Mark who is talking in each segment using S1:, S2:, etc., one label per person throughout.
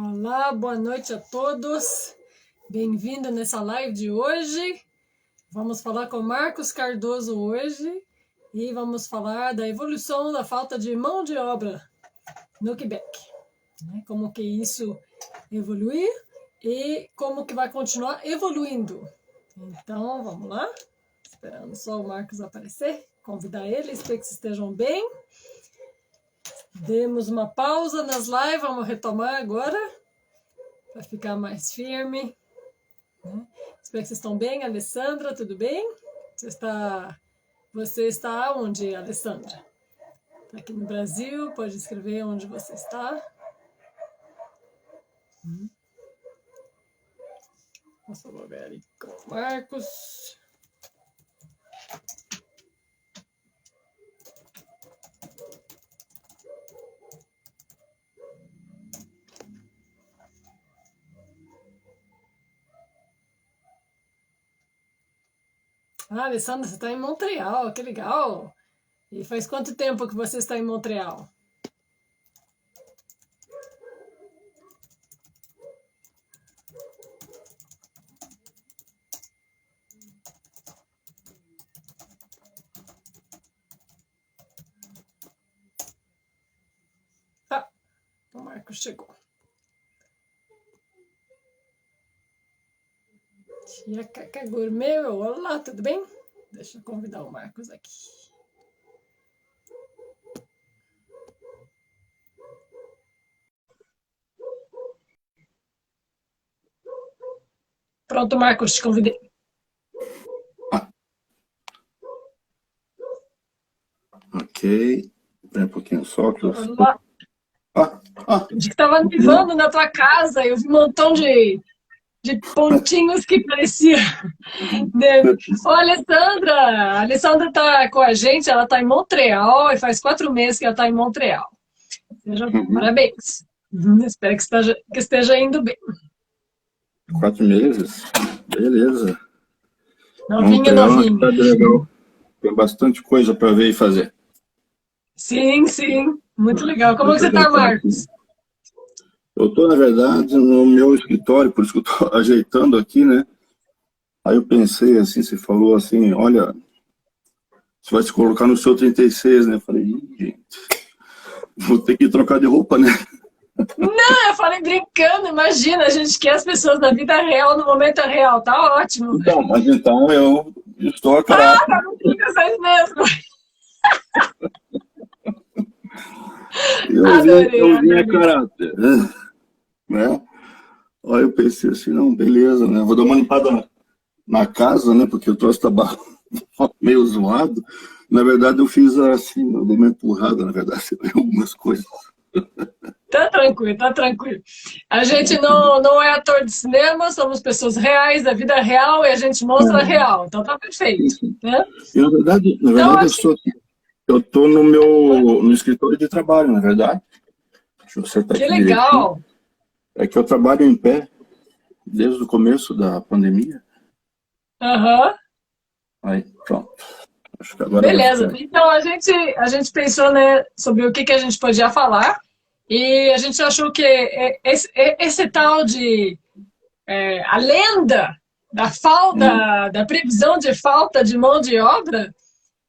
S1: Olá, boa noite a todos. Bem-vindo nessa live de hoje. Vamos falar com Marcos Cardoso hoje e vamos falar da evolução da falta de mão de obra no Quebec, né? Como que isso evoluiu e como que vai continuar evoluindo. Então, vamos lá. Esperando só o Marcos aparecer. Convidar ele, espero que vocês estejam bem. Demos uma pausa nas lives, vamos retomar agora, para ficar mais firme. Né? Espero que vocês estão bem. Alessandra, tudo bem? Você está onde, Alessandra? Está aqui no Brasil, pode escrever onde você está. Vamos logar ali com o Marcos. Ah, Alessandra, você está em Montreal, que legal! E faz quanto tempo que você está em Montreal? Ah, o Marcos chegou. Tia Cacá Gourmet, olá, tudo bem? Deixa eu convidar o Marcos aqui. Pronto, Marcos, te convidei.
S2: Ok. Espera um pouquinho só. Que eu...
S1: De que estava nevando na tua casa, eu vi um montão de pontinhos que parecia. Olha, a Alessandra está com a gente, ela está em Montreal, e faz 4 meses que ela está em Montreal. Parabéns. Espero que esteja indo bem.
S2: 4 meses? Beleza.
S1: Novinha.
S2: Tá legal. Tem bastante coisa para ver e fazer.
S1: Sim. Muito legal. Como você está, Marcos?
S2: Eu estou, na verdade, no meu escritório, por isso que eu estou ajeitando aqui, né? Aí eu pensei assim, você falou assim, olha, você vai se colocar no seu 36, né? Eu falei, gente, vou ter que trocar de roupa, né?
S1: Não, eu falei brincando, imagina, a gente quer as pessoas na vida real, no momento real, tá ótimo.
S2: Então, mas então eu estou a caráter.
S1: Tá no 36 mesmo.
S2: Eu vim a caráter, né? Aí eu pensei assim, não, beleza, né? Vou dar uma limpada na casa, né? Porque o troço tá meio zoado. Na verdade, eu fiz assim, eu dei uma empurrada, na verdade, algumas coisas.
S1: Tá tranquilo. A gente não é ator de cinema, somos pessoas reais, da vida real, e a gente mostra a real. Então tá perfeito. Né?
S2: E, na verdade eu tô no escritório de trabalho, na verdade. Deixa eu acertar
S1: que
S2: aqui
S1: legal!
S2: Direitinho. É que eu trabalho em pé desde o começo da pandemia.
S1: Aham.
S2: Aí, pronto. Acho que agora
S1: beleza. Então a gente pensou, né, sobre o que a gente podia falar, e a gente achou que esse tal de a lenda da previsão de falta de mão de obra,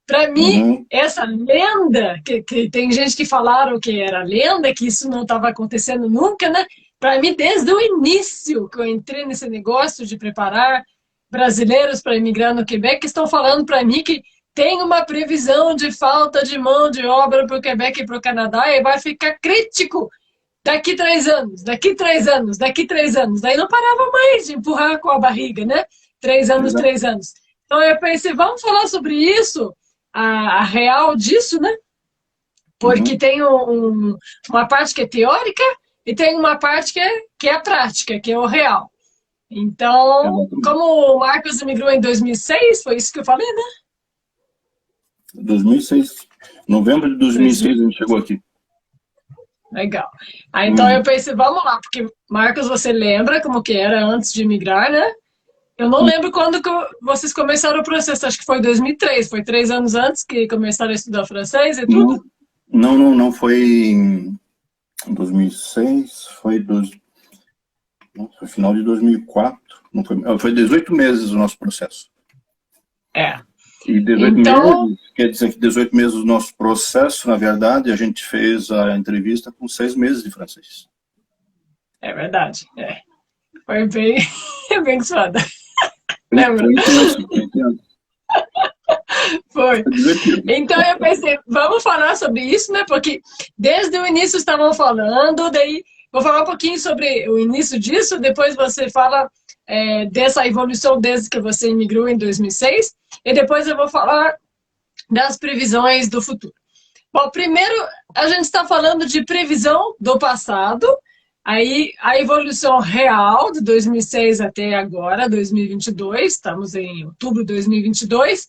S1: para mim, essa lenda, que tem gente que falaram que era lenda, que isso não estava acontecendo nunca, né? Para mim, desde o início que eu entrei nesse negócio de preparar brasileiros para emigrar no Quebec, estão falando para mim que tem uma previsão de falta de mão de obra para o Quebec e para o Canadá, e vai ficar crítico daqui 3 anos, daqui 3 anos, daqui 3 anos. Daí não parava mais de empurrar com a barriga, né? 3 anos, 3 anos. Então eu pensei, vamos falar sobre isso, a real disso, né? Porque tem uma parte que é teórica e tem uma parte que é a prática, que é o real. Então, como o Marcos emigrou em 2006, foi isso que eu falei, né?
S2: 2006. Novembro de 2006 a gente chegou aqui.
S1: Legal. Aí, então eu pensei, vamos lá, porque Marcos, você lembra como que era antes de emigrar, né? Eu não lembro quando que vocês começaram o processo, acho que foi 2003, foi 3 anos antes que começaram a estudar francês e tudo?
S2: Não, foi em 2006, Foi final de 2004. Não foi 18 meses o nosso processo. E 18 meses, quer dizer que 18 meses do nosso processo, na verdade, a gente fez a entrevista com 6 meses de francês.
S1: É verdade, Foi bem, bem suada. Lembra? Foi. Então eu pensei, vamos falar sobre isso, né? Porque desde o início estavam falando, daí vou falar um pouquinho sobre o início disso, depois você fala dessa evolução desde que você imigrou em 2006, e depois eu vou falar das previsões do futuro. Bom, primeiro a gente está falando de previsão do passado, aí a evolução real de 2006 até agora, 2022, estamos em outubro de 2022,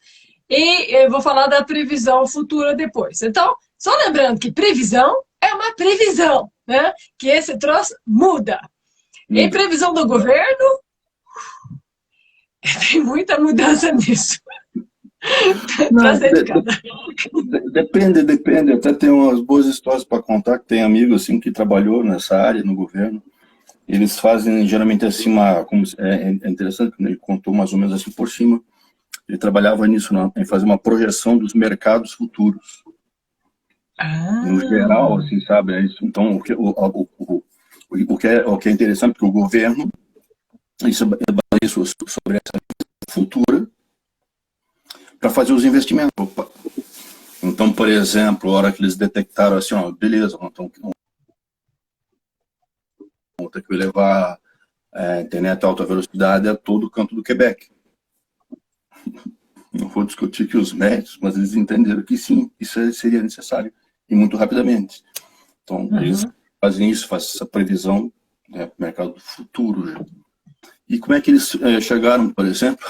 S1: e eu vou falar da previsão futura depois. Então, só lembrando que previsão é uma previsão, né? Que esse troço muda. E previsão do governo, tem muita mudança nisso.
S2: Não, depende. Até tem umas boas histórias para contar, que tem amigos assim, que trabalhou nessa área, no governo. Eles fazem, geralmente, assim, é interessante, ele contou mais ou menos assim por cima. Ele trabalhava nisso, em fazer uma projeção dos mercados futuros. No geral, assim, sabe? Então, o que é interessante, porque o governo isso sobre essa futura para fazer os investimentos. Então, por exemplo, a hora que eles detectaram assim, beleza, vamos ter que levar a internet a alta velocidade a todo o canto do Quebec. Não vou discutir aqui os méritos, mas eles entenderam que sim, isso seria necessário, e muito rapidamente. Então, eles fazem essa previsão, né, para o mercado futuro. Já. E como é que eles chegaram, por exemplo,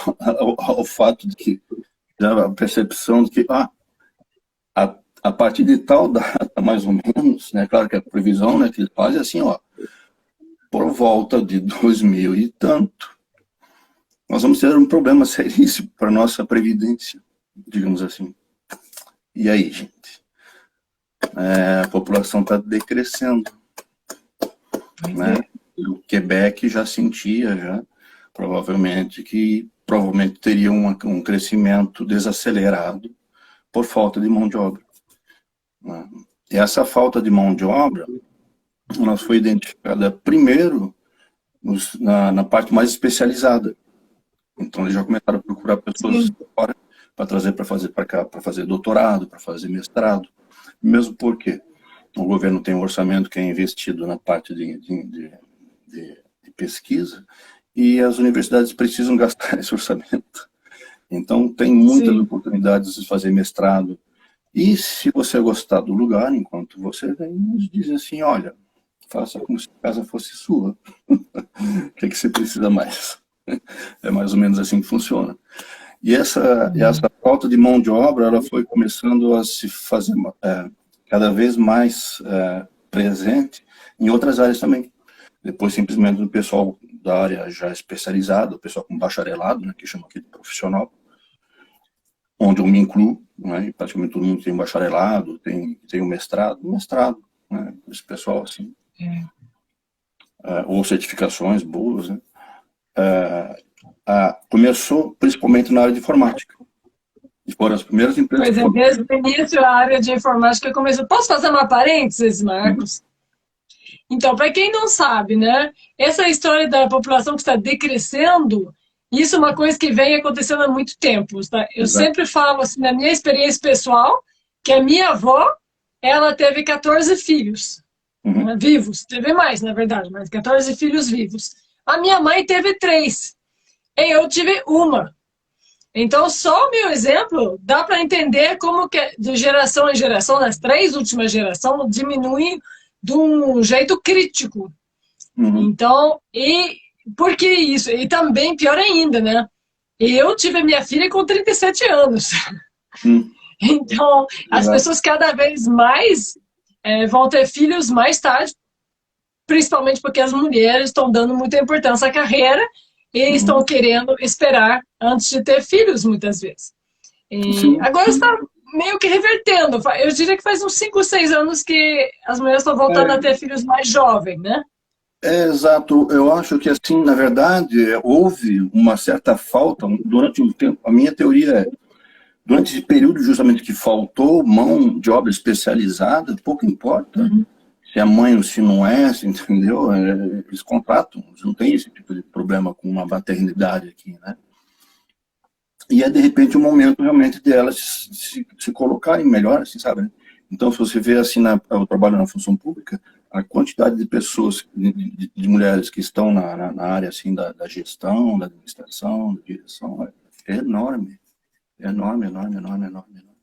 S2: ao fato de que, a percepção de que, a partir de tal data, mais ou menos, né, claro que a previsão, né, que eles fazem assim, por volta de 2000 e tanto, nós vamos ter um problema seríssimo para a nossa previdência, digamos assim. E aí, gente? A população está decrescendo. Né? O Quebec já sentia, provavelmente teria um crescimento desacelerado por falta de mão de obra. Né? E essa falta de mão de obra, ela foi identificada primeiro na parte mais especializada. Então, eles já começaram a procurar pessoas fora para trazer para fazer para cá, para fazer doutorado, para fazer mestrado. Mesmo porque o governo tem um orçamento que é investido na parte de pesquisa e as universidades precisam gastar esse orçamento. Então, tem muitas oportunidades de fazer mestrado. E se você gostar do lugar, enquanto você vem, nos diz assim, olha, faça como se a casa fosse sua. O que você precisa mais? É mais ou menos assim que funciona. E essa falta de mão de obra, ela foi começando a se fazer cada vez mais presente em outras áreas também. Depois, simplesmente, o pessoal da área já especializada, o pessoal com bacharelado, né, que chama aqui de profissional, onde eu me incluo, né, e praticamente todo mundo tem um bacharelado, tem um mestrado, né, esse pessoal assim, ou certificações boas, né. Começou principalmente na área de informática. E foram as primeiras empresas.
S1: Pois desde o início a área de informática começou. Posso fazer uma parênteses, Marcos? Então, para quem não sabe, né, essa história da população que está decrescendo, isso é uma coisa que vem acontecendo há muito tempo. Tá? Eu sempre falo, assim, na minha experiência pessoal, que a minha avó, ela teve 14 filhos vivos. Teve mais, na verdade, mas 14 filhos vivos. A minha mãe teve 3. E eu tive uma. Então, só o meu exemplo dá para entender como que de geração em geração, nas 3 últimas gerações, diminui de um jeito crítico. Então, e por que isso? E também, pior ainda, né? Eu tive a minha filha com 37 anos. Então, as pessoas cada vez mais vão ter filhos mais tarde, principalmente porque as mulheres estão dando muita importância à carreira e estão querendo esperar antes de ter filhos, muitas vezes. E agora está meio que revertendo. Eu diria que faz uns 5 ou 6 anos que as mulheres estão voltando a ter filhos mais jovens, né?
S2: Exato. Eu acho que, assim, na verdade, houve uma certa falta durante um tempo. A minha teoria é, durante esse período justamente que faltou mão de obra especializada, pouco importa
S1: Uhum.
S2: se é mãe ou se não é, se entendeu? Eles contratam, eles não tem esse tipo de problema com uma maternidade aqui, né? E é, de repente, o momento realmente de elas se colocarem melhor, assim, sabe? Então, se você vê, assim, eu trabalho na função pública, a quantidade de pessoas, de mulheres que estão na área, assim, da gestão, da administração, da direção, é enorme. É enorme, enorme, enorme, enorme, enorme.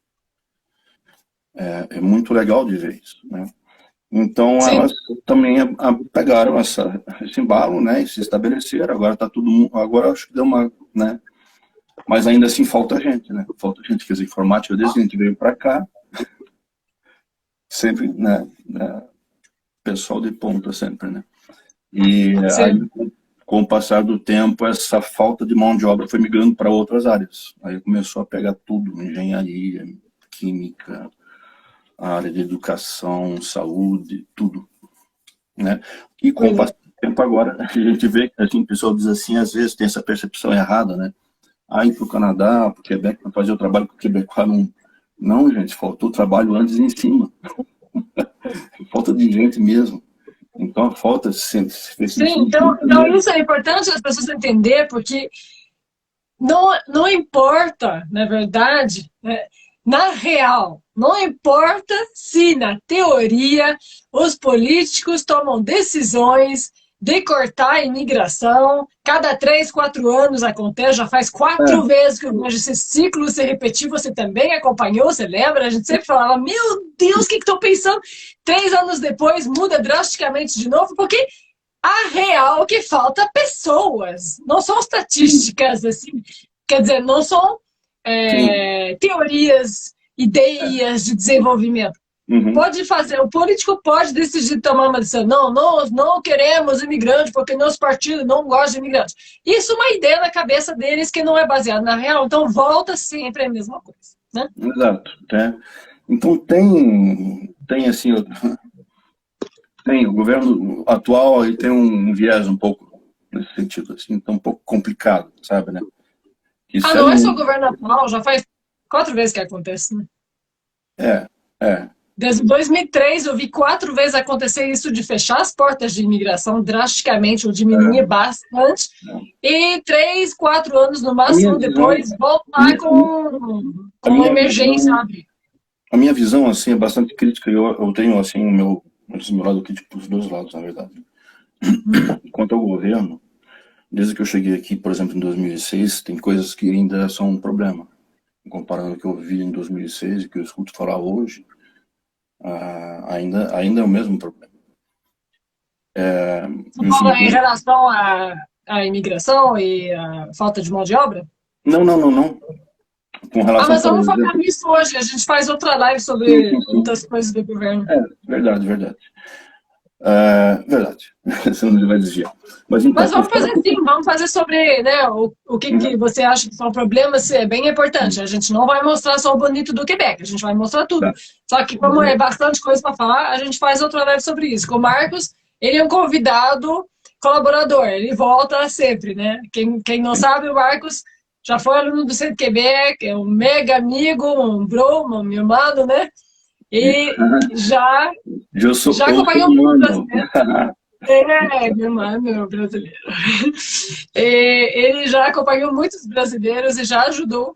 S2: É muito legal de ver isso, né? Então,
S1: Sim.
S2: elas também pegaram esse embalo, né, e se estabeleceram. Agora está tudo, agora acho que deu uma, né, mas ainda assim falta gente, né? Falta gente, quer dizer, informática, desde que a gente veio para cá, sempre, né, pessoal de ponta sempre, né? E aí,
S1: Sim.
S2: com o passar do tempo, essa falta de mão de obra foi migrando para outras áreas. Aí começou a pegar tudo, engenharia, química, a área de educação, saúde, tudo, né? E com o
S1: Pois é.
S2: passar do tempo agora, a gente vê que assim, o pessoal diz assim, às vezes tem essa percepção errada, né? Ah, ir para o Canadá, para o Quebec, para fazer o trabalho que o Quebec não... Não, gente, faltou trabalho antes e em cima. Falta de gente mesmo. Então, falta se fez
S1: Sim,
S2: sentido
S1: então
S2: mesmo.
S1: isso é importante as pessoas entenderem, porque não importa, na verdade, né, na real, não importa se na teoria os políticos tomam decisões de cortar a imigração, cada 3, 4 anos acontece, já faz
S2: É,
S1: 4 vezes que eu vejo esse ciclo se repetir, você também acompanhou, você lembra? A gente sempre falava, meu Deus, o que estou pensando? 3 anos depois muda drasticamente de novo, porque a real que falta pessoas, não são
S2: sim,
S1: estatísticas, assim, quer dizer, não são
S2: sim.
S1: teorias, ideias de desenvolvimento.
S2: Uhum.
S1: Pode fazer, o político pode decidir tomar uma decisão. Não, nós não queremos imigrante porque nosso partido não gosta de imigrante. Isso é uma ideia na cabeça deles que não é baseada na real, então volta sempre a mesma coisa, né?
S2: Exato. Né? Então, tem assim, tem o governo atual e tem um viés um pouco nesse sentido, assim, então um pouco complicado, sabe, né? Que
S1: Ah,
S2: se é
S1: não é só o governo atual, já faz 4 vezes que acontece, né?
S2: é, é,
S1: Desde 2003, eu vi 4 vezes acontecer isso de fechar as portas de imigração drasticamente ou diminuir
S2: é,
S1: bastante, e 3, 4 anos no
S2: a minha
S1: máximo
S2: visão,
S1: depois
S2: a
S1: voltar
S2: minha,
S1: com
S2: a
S1: uma
S2: minha
S1: emergência,
S2: visão,
S1: abre.
S2: a minha visão assim é bastante crítica. Eu tenho assim o meu lado crítico dos dois lados, na verdade. Quanto ao governo, desde que eu cheguei aqui, por exemplo, em 2006, tem coisas que ainda são um problema. Comparando o que eu vi em 2006 e que eu escuto falar hoje, ainda é o mesmo problema.
S1: Você
S2: E o
S1: fala em
S2: segundo,
S1: relação à imigração e à falta de mão de obra?
S2: não, não, não, não. Com
S1: Ah,
S2: relação,
S1: mas
S2: por
S1: vamos focar
S2: exemplo,
S1: nisso hoje. A gente faz outra live
S2: sim,
S1: sobre
S2: sim, sim.
S1: outras coisas do governo.
S2: Verdade, verdade. Verdade. Você não vai desviar. Mas então,
S1: Mas vamos fazer assim, vamos fazer sobre, né, o que
S2: uhum,
S1: você acha que são problemas, é bem importante. A gente não vai mostrar só o bonito do Quebec, a gente vai mostrar tudo.
S2: tá.
S1: Só que como é bastante coisa para falar, a gente faz outra live sobre isso. Com o Marcos, ele é um convidado colaborador, ele volta sempre, né? Quem não sabe, o Marcos já foi aluno do Centro Quebec, é um mega amigo, um bro, um irmão, né? E já,
S2: Eu sou,
S1: já
S2: eu sou
S1: acompanhou muitos
S2: humano.
S1: brasileiros. Meu irmão, meu brasileiro. Ele já acompanhou muitos brasileiros e já ajudou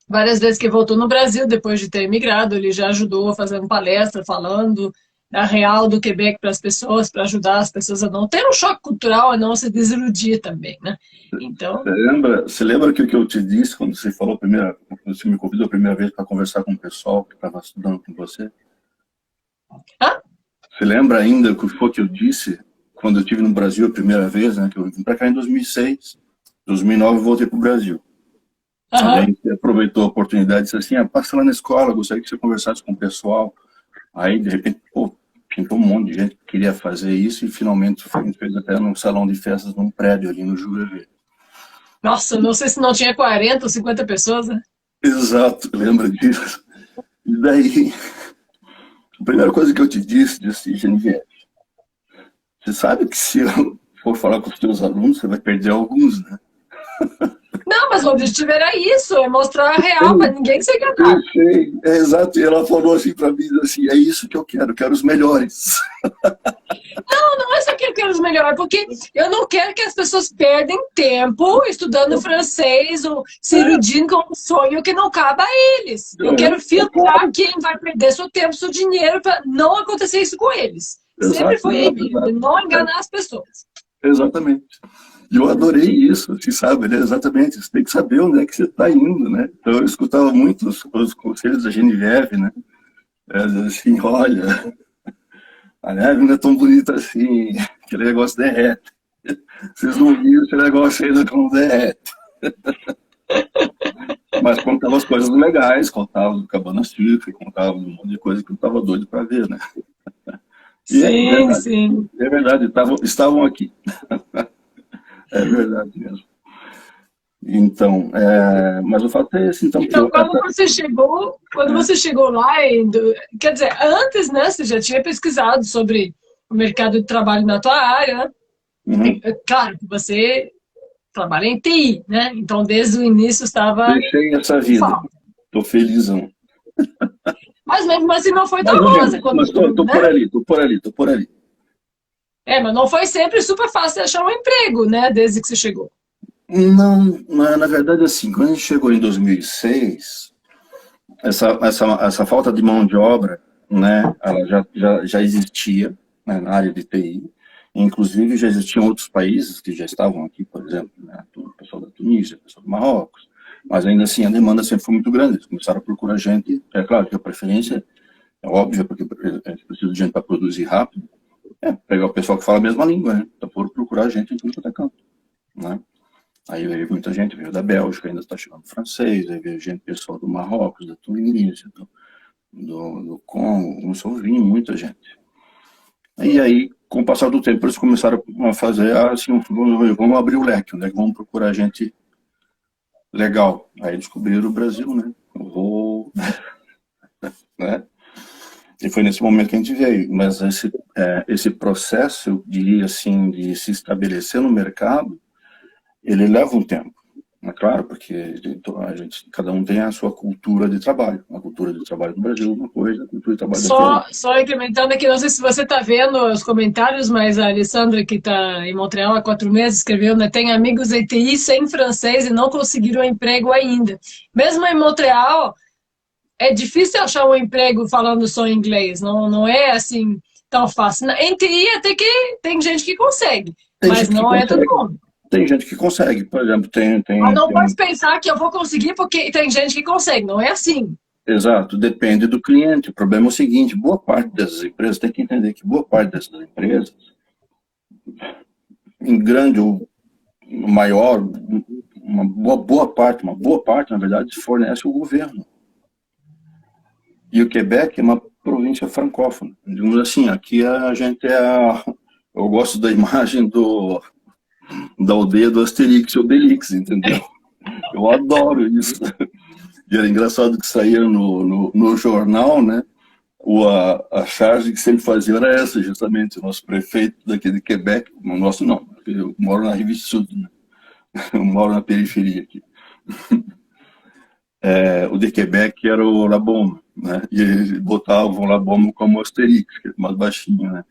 S1: várias vezes que voltou no Brasil depois de ter emigrado. Ele já ajudou fazendo palestra, falando da real do Quebec para as pessoas, para ajudar as pessoas a não ter um choque cultural, a não se desiludir também, né? Então,
S2: Você lembra que o que eu te disse quando você falou quando você me convidou a primeira vez para conversar com o pessoal que estava estudando com você?
S1: ah,
S2: Você lembra ainda o que foi que eu disse quando eu estive no Brasil a primeira vez, né? Que eu vim para cá em 2006, 2009 eu voltei para o Brasil. Aí a
S1: aham.
S2: gente aproveitou a oportunidade e disse assim, passa lá na escola, gostaria que você conversasse com o pessoal. Aí, de repente, pô, pintou um monte de gente que queria fazer isso e finalmente a gente fez até num salão de festas num prédio ali no Jurerê.
S1: Nossa, não sei se não tinha 40 ou 50 pessoas, né?
S2: Exato, lembra disso? E daí, a primeira coisa que eu te disse, Genevieve, Você sabe que se eu for falar com os teus alunos, você vai perder alguns, né?
S1: Não, mas o objetivo era isso, é mostrar a real para ninguém se enganar.
S2: Eu sei, é exato. E ela falou assim para mim, assim, é isso que eu quero os melhores.
S1: Não é só que eu quero os melhores, porque eu não quero que as pessoas perdem tempo estudando francês ou se iludindo com um sonho que não cabe a eles. Eu quero filtrar quem vai perder seu tempo, seu dinheiro, para não acontecer isso com eles. Sempre foi aí, não enganar as pessoas.
S2: Exatamente. E eu adorei isso, assim, sabe, né? Exatamente. Você tem que saber onde é que você está indo, né? Então eu escutava muito os conselhos da Genevieve, né? Ela dizia assim, olha, a neve não é tão bonita assim, aquele negócio derrete. Vocês não viram esse negócio ainda como derrete. Mas contava as coisas legais, contava do Cabana Chica, contava um monte de coisa que eu estava doido para ver, né? E
S1: sim,
S2: é verdade,
S1: sim.
S2: é verdade, estavam aqui. É verdade mesmo. Então, mas o fato é esse, então,
S1: Então, quando você chegou lá, quer dizer, antes, né, você já tinha pesquisado sobre o mercado de trabalho na tua área, né?
S2: Uhum.
S1: Claro que você trabalha em TI, né? Então, desde o início estava
S2: Deixei essa vida, tô felizão.
S1: Mas mesmo assim não foi tão
S2: Mais ou
S1: rosa
S2: menos,
S1: quando
S2: mas
S1: chegou,
S2: tô
S1: né?
S2: por ali, tô por ali, tô por ali.
S1: Mas não foi sempre super fácil achar um emprego, né? Desde que você chegou.
S2: Não, na verdade, assim, quando a gente chegou em 2006, essa falta de mão de obra, né, ela já existia, né, na área de TI. Inclusive, já existiam outros países que já estavam aqui, por exemplo, né, o pessoal da Tunísia, o pessoal do Marrocos, mas ainda assim a demanda sempre foi muito grande. Eles começaram a procurar gente, é claro que a preferência é óbvia, porque a gente precisa de gente para produzir rápido, pegar o pessoal que fala a mesma língua, né, para procurar gente em tudo quanto é canto, né. Aí veio muita gente, veio da Bélgica, ainda está chegando francês, aí veio gente, pessoal do Marrocos, da Tunísia, do Congo, começou a vir muita gente. E aí, com o passar do tempo, eles começaram a fazer assim, vamos abrir o leque, né? Vamos procurar gente legal. Aí descobriram o Brasil, né? Né? E foi nesse momento que a gente veio. Mas esse processo, eu diria assim, de se estabelecer no mercado, ele leva um tempo. É claro, porque cada um tem a sua cultura de trabalho. A cultura de trabalho no Brasil é uma coisa, a cultura de trabalho daqui é outra.
S1: Só incrementando aqui, não sei se você está vendo os comentários, mas a Alessandra, que está em Montreal há 4 meses, escreveu, né, tem amigos em TI sem francês e não conseguiram emprego ainda. Mesmo em Montreal, é difícil achar um emprego falando só inglês, não é assim tão fácil. Em TI até que tem gente que consegue, mas não é todo mundo.
S2: Tem gente que consegue, por exemplo,
S1: Mas não pode pensar que eu vou conseguir porque tem gente que consegue, não é assim.
S2: Exato, depende do cliente. O problema é o seguinte, boa parte dessas empresas, tem que entender que boa parte dessas empresas, em grande ou maior, uma boa parte, na verdade, fornece o governo. E o Quebec é uma província francófona. Digamos assim, aqui a gente eu gosto da imagem da aldeia do Asterix e Obelix, entendeu? Eu adoro isso. E era engraçado que saía no jornal, né? A charge que sempre fazia era essa, justamente. O nosso prefeito daqui de Quebec, o nosso não, eu moro na Rive Sud, né? Eu moro na periferia aqui. O de Quebec era o Labaume, né? E eles botavam o Labaume como Asterix, que é mais baixinho, né?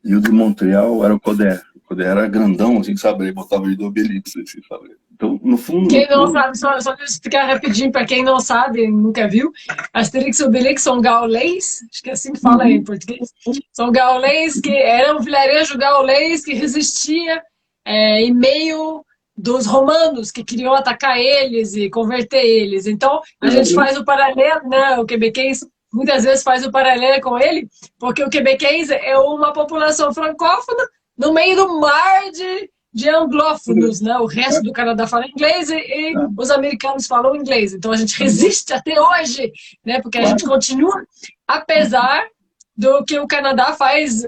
S2: E o de Montreal era o Coder. O Coder era grandão, assim, sabe? Ele botava ele do Obelix, assim, sabe? Então, no fundo...
S1: Quem não sabe, só deixa eu explicar rapidinho para quem não sabe, nunca viu, Asterix e Obelix são gaulês, acho que é assim que fala em português, são gaulês que era um vilarejo gaulês que resistia em meio dos romanos que queriam atacar eles e converter eles. Então, a gente faz o paralelo, né? O quebequense muitas vezes faz o paralelo com ele, porque o quebequense é uma população francófona no meio do mar de anglófonos, né? O resto do Canadá fala inglês e os americanos falam inglês. Então a gente resiste até hoje, né? Porque a gente continua, apesar do que o Canadá faz,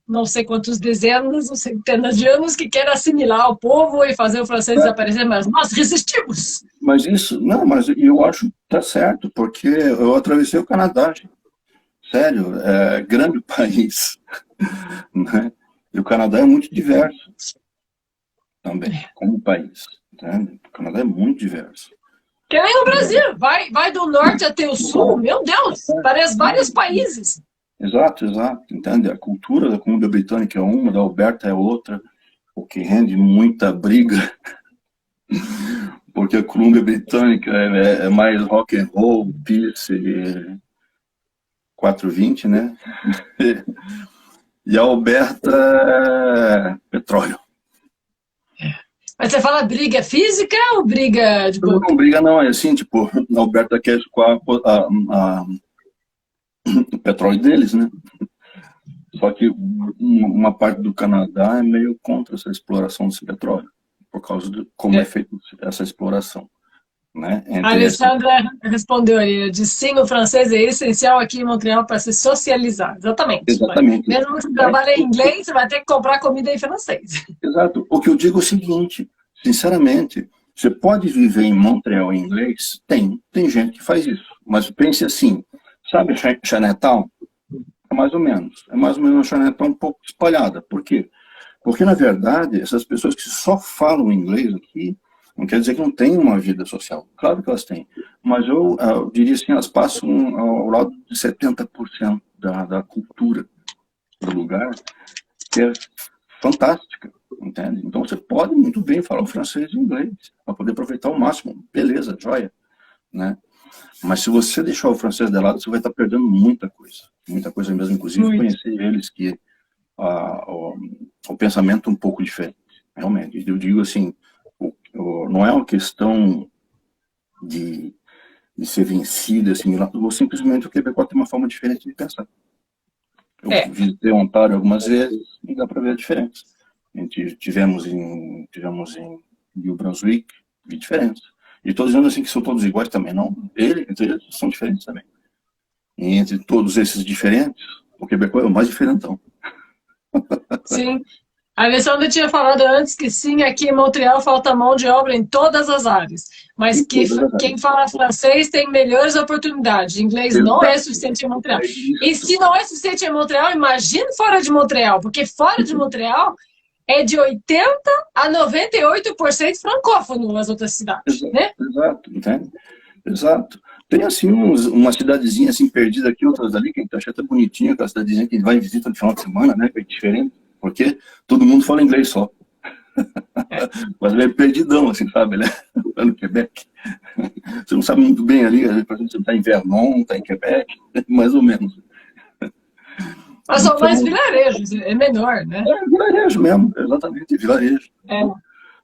S1: não sei quantos dezenas ou centenas de anos, que quer assimilar o povo e fazer o francês desaparecer, mas nós resistimos.
S2: Mas isso, não, mas eu acho que tá certo, porque eu atravessei o Canadá, gente. Sério, grande país, né? E o Canadá é muito diverso também, como país. Entende? O Canadá é muito diverso.
S1: Que nem no Brasil, vai do norte até o sul, meu Deus, parece vários países.
S2: Exato, exato. Entende? A cultura da Colômbia Britânica é uma, da Alberta é outra, o que rende muita briga, porque a Colômbia Britânica é mais rock and roll, Pierce, 420, né? E a Alberta é petróleo.
S1: Mas você fala briga física ou briga de boca?
S2: Não, briga não, é assim, tipo, a Alberta quer escoar o petróleo deles, né? Só que uma parte do Canadá é meio contra essa exploração desse petróleo, por causa de como é feita essa exploração. Né?
S1: A Alessandra respondeu ali, disse sim, o francês é essencial aqui em Montreal para se socializar. Exatamente.
S2: Exatamente.
S1: Mesmo que você trabalhe em inglês, você vai ter que comprar comida em francês.
S2: Exato. O que eu digo é o seguinte, sinceramente, você pode viver em Montreal em inglês? Tem gente que faz isso. Mas pense assim, sabe Chinatown? É mais ou menos uma Chinatown um pouco espalhada. Por quê? Porque, na verdade, essas pessoas que só falam inglês aqui, não quer dizer que não tem uma vida social. Claro que elas têm. Mas eu diria assim, elas passam ao lado de 70% da cultura do lugar, que é fantástica, entende? Então você pode muito bem falar o francês e o inglês, para poder aproveitar ao máximo. Beleza, joia. Né? Mas se você deixar o francês de lado, você vai estar perdendo muita coisa mesmo, inclusive conhecer eles que o pensamento é um pouco diferente, realmente. Eu digo assim, não é uma questão de ser vencido, assimilado, ou simplesmente o Quebec tem uma forma diferente de pensar. Eu visitei Ontário algumas vezes e dá para ver a diferença. Tivemos em New Brunswick, vi diferença. E estou dizendo assim que são todos iguais também, não. Entre eles são diferentes também. E entre todos esses diferentes, o Quebec é o mais diferentão.
S1: Sim. A Alessandra tinha falado antes que sim, aqui em Montreal falta mão de obra em todas as áreas, mas que quem fala francês tem melhores oportunidades. Inglês não é suficiente em Montreal. E se não é suficiente em Montreal, imagine fora de Montreal, porque fora de Montreal é de 80% a 98% francófono nas outras cidades, né?
S2: Exato, entende? Exato. Tem assim uma cidadezinha assim perdida aqui, outras ali, que a gente acha até bonitinha, aquela cidadezinha que vai em visita no final de semana, né? Que é diferente. Porque todo mundo fala inglês só. Mas ele é perdidão, assim, sabe? Né? No Quebec. Você não sabe muito bem ali, por exemplo, você está em Vermont, está em Quebec, mais ou menos.
S1: Mas são mais vilarejos, é menor, né?
S2: É vilarejo mesmo, exatamente, vilarejo.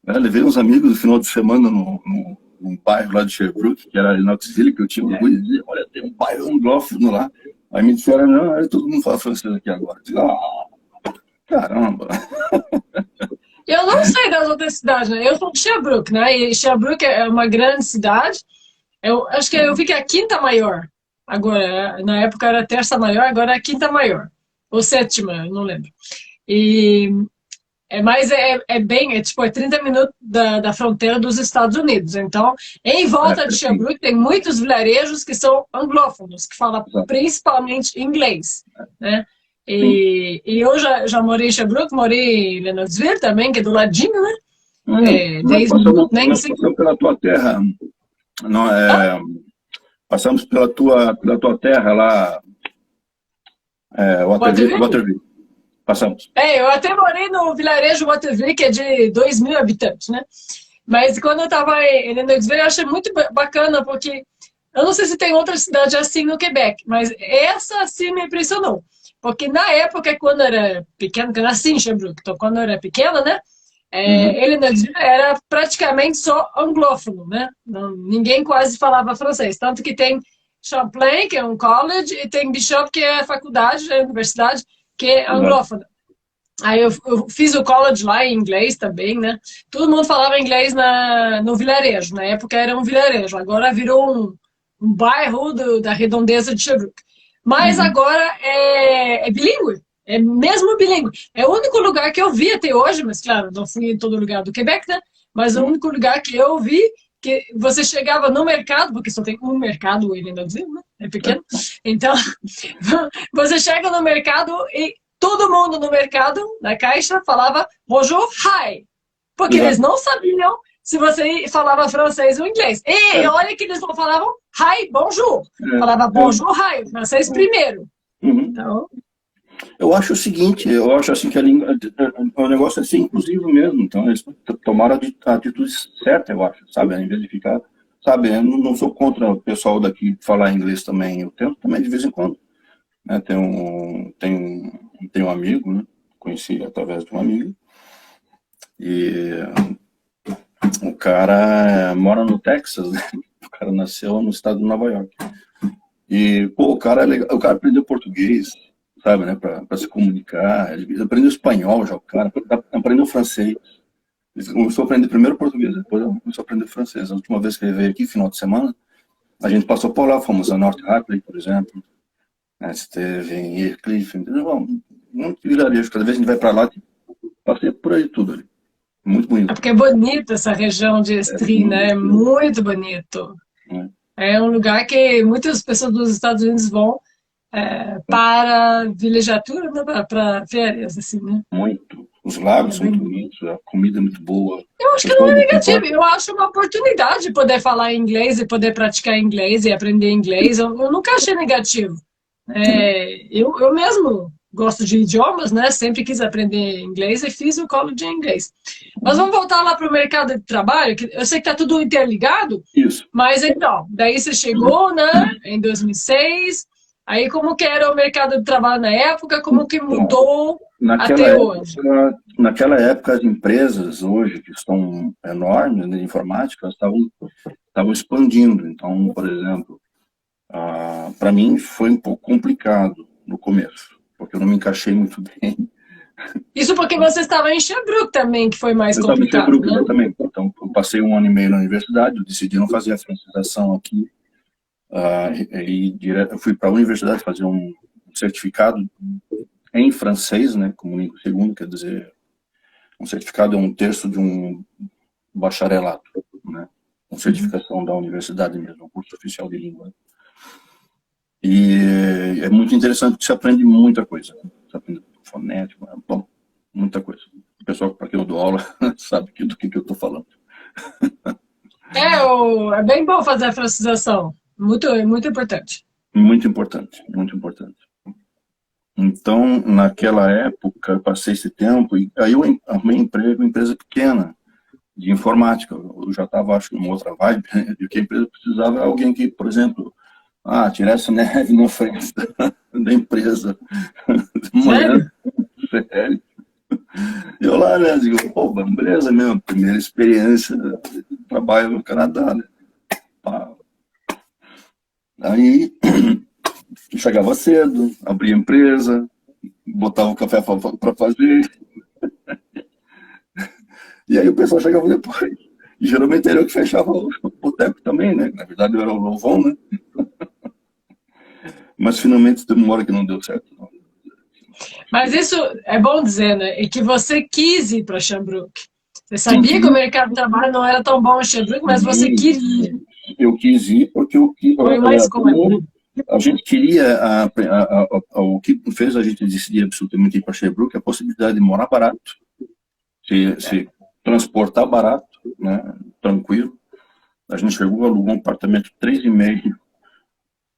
S2: Levei uns amigos no final de semana num bairro lá de Sherbrooke, que era Knoxville, que eu tinha orgulho de dizer, olha, tem um bairro anglófono lá. Aí me disseram, não, todo mundo fala francês aqui agora. Eu digo, caramba!
S1: Eu não sei das outras cidades, né? Eu sou de Sherbrooke, né? E Sherbrooke é uma grande cidade. Eu acho que eu vi que é a quinta maior. Agora, na época era a terça maior, agora é a quinta maior. Ou sétima, não lembro. Mas é 30 minutos da fronteira dos Estados Unidos. Então, em volta de Sherbrooke tem muitos vilarejos que são anglófonos, que falam principalmente inglês, né? E eu já morei em Sherbrooke, morei em Lennoxville também, que é do ladinho, né? 10 minutos, nem
S2: nós passamos pela tua terra, não, passamos pela tua terra lá, Waterville. Passamos.
S1: Eu até morei no vilarejo Waterville, que é de 2.000 habitantes, né? Mas quando eu estava em Lennoxville, eu achei muito bacana, porque eu não sei se tem outra cidade assim no Quebec, mas essa assim me impressionou. Porque na época, quando eu era pequena, que eu nasci em Sherbrooke, então quando eu era pequena, né? Lennoxville era praticamente só anglófono, né? Ninguém quase falava francês. Tanto que tem Champlain, que é um college, e tem Bishop, que é a faculdade, a universidade, que é anglófona. Aí eu fiz o college lá em inglês também, né? Todo mundo falava inglês no vilarejo. Na época era um vilarejo, agora virou um bairro da redondeza de Sherbrooke. Mas agora é bilíngue, é mesmo bilíngue. É o único lugar que eu vi até hoje, mas claro, não fui em todo lugar do Quebec, né? Mas o único lugar que eu vi que você chegava no mercado, porque só tem um mercado em Lennoxville, né? É pequeno. Então, você chega no mercado e todo mundo no mercado, na caixa, falava bonjour, hi. Porque eles não sabiam se você falava francês ou inglês. E olha que eles não falavam hi, bonjour. Falava bonjour, hi, o francês primeiro. Então...
S2: Eu acho o seguinte, eu acho assim que a língua, o negócio é ser inclusivo mesmo, então eles tomaram a atitude certa, eu acho, sabe, em vez de ficar, sabe, eu não sou contra o pessoal daqui falar inglês também, eu tento também de vez em quando, né, tem um amigo, né, conheci através de um amigo, e o cara mora no Texas, né, o cara nasceu no estado de Nova York, e, pô, o cara é legal, o cara aprendeu português, sabe, né, para se comunicar, ele aprendeu espanhol já, o cara aprendeu francês, ele começou a aprender primeiro português, depois começou a aprender francês. A última vez que ele veio aqui, final de semana, a gente passou por lá, fomos a North Hatley, por exemplo, né, esteve em Heathcliff, entendeu? Muito vilarejo, cada vez que a gente vai para lá, passei por aí tudo ali, muito bonito.
S1: É porque é bonito essa região de Estrie, né, é muito bonito. É um lugar que muitas pessoas dos Estados Unidos vão para vilegiatura, né, para férias, assim, né?
S2: Muito. Os lagos são muito bonitos, a comida é muito boa.
S1: Eu acho que não é negativo, eu acho uma oportunidade de poder falar inglês e poder praticar inglês e aprender inglês, eu nunca achei negativo. Eu mesmo gosto de idiomas, né? Sempre quis aprender inglês e fiz o college de inglês. Mas vamos voltar lá para o mercado de trabalho, que eu sei que está tudo interligado.
S2: Isso.
S1: Mas então, daí você chegou, né, em 2006, aí como que era o mercado de trabalho na época, como que mudou até hoje?
S2: Naquela época, as empresas hoje, que estão enormes de informática, estavam expandindo. Então, por exemplo, para mim foi um pouco complicado no começo, porque eu não me encaixei muito bem.
S1: Isso porque você estava em Sherbrooke também, que foi mais complicado,
S2: né? Exatamente. Então, eu passei 1 ano e meio na universidade, eu decidi não fazer a francização aqui, eu fui para a universidade fazer um certificado em francês, né, como língua segunda, quer dizer, um certificado é 1/3 de um bacharelato, né, uma certificação da universidade mesmo, um curso oficial de língua. E é muito interessante porque você aprende muita coisa, você aprende fonética, bom, muita coisa. O pessoal para quem eu dou aula sabe do que eu estou falando.
S1: É bem bom fazer a francização, muito importante.
S2: Muito importante, muito importante. Então, naquela época, eu passei esse tempo, e aí eu arrumei emprego em empresa pequena, de informática. Eu já estava, acho que, numa outra vibe, e o que a empresa precisava era alguém que, por exemplo, tirasse neve na frente da empresa. De manhã. Sério? Eu lá, né, digo, pô, beleza mesmo, primeira experiência de trabalho no Canadá, né? Aí, chegava cedo, abria a empresa, botava o café para fazer. E aí o pessoal chegava depois. E geralmente era eu que fechava o boteco também, né? Na verdade eu era o louvão, né? Mas finalmente teve uma hora que não deu certo. Não.
S1: Mas isso é bom dizer, né? E que você quis ir para Sherbrooke. Você sabia que o mercado de trabalho não era tão bom em Sherbrooke, mas você queria.
S2: Eu quis ir porque
S1: Foi uma escolha.
S2: A gente queria, o que fez a gente decidir absolutamente ir para Sherbrooke é a possibilidade de morar barato, se transportar barato, né, tranquilo. A gente chegou, alugou um apartamento 3,5,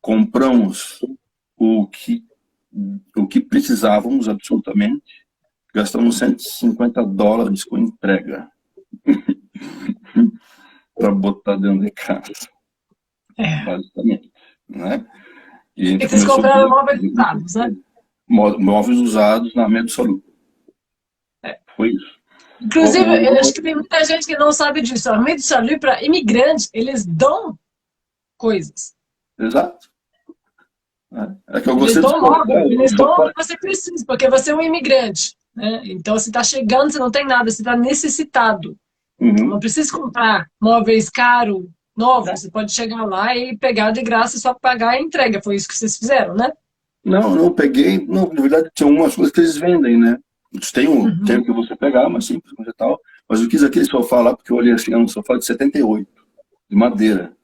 S2: compramos o que precisávamos absolutamente, gastamos $150 com entrega para botar dentro de casa, basicamente, né? E
S1: vocês compraram móveis usados, né?
S2: Móveis usados na Medsolux. Foi isso.
S1: Inclusive, eu acho que tem muita gente que não sabe disso. A Medsolux, para imigrantes, eles dão coisas.
S2: Exato. É que eu gostei
S1: eles dão o que você precisa, porque você é um imigrante, né? Então, você está chegando, você não tem nada, você está necessitado. Então, não precisa comprar móveis caros, novos. Você pode chegar lá e pegar de graça, só pagar a entrega. Foi isso que vocês fizeram, né?
S2: Não peguei. Não, na verdade, tinha umas coisas que eles vendem, né? Tem um tempo que você pegar, mas simples, e tal. Mas eu quis aquele sofá lá, porque eu olhei assim, é um sofá de 78, de madeira.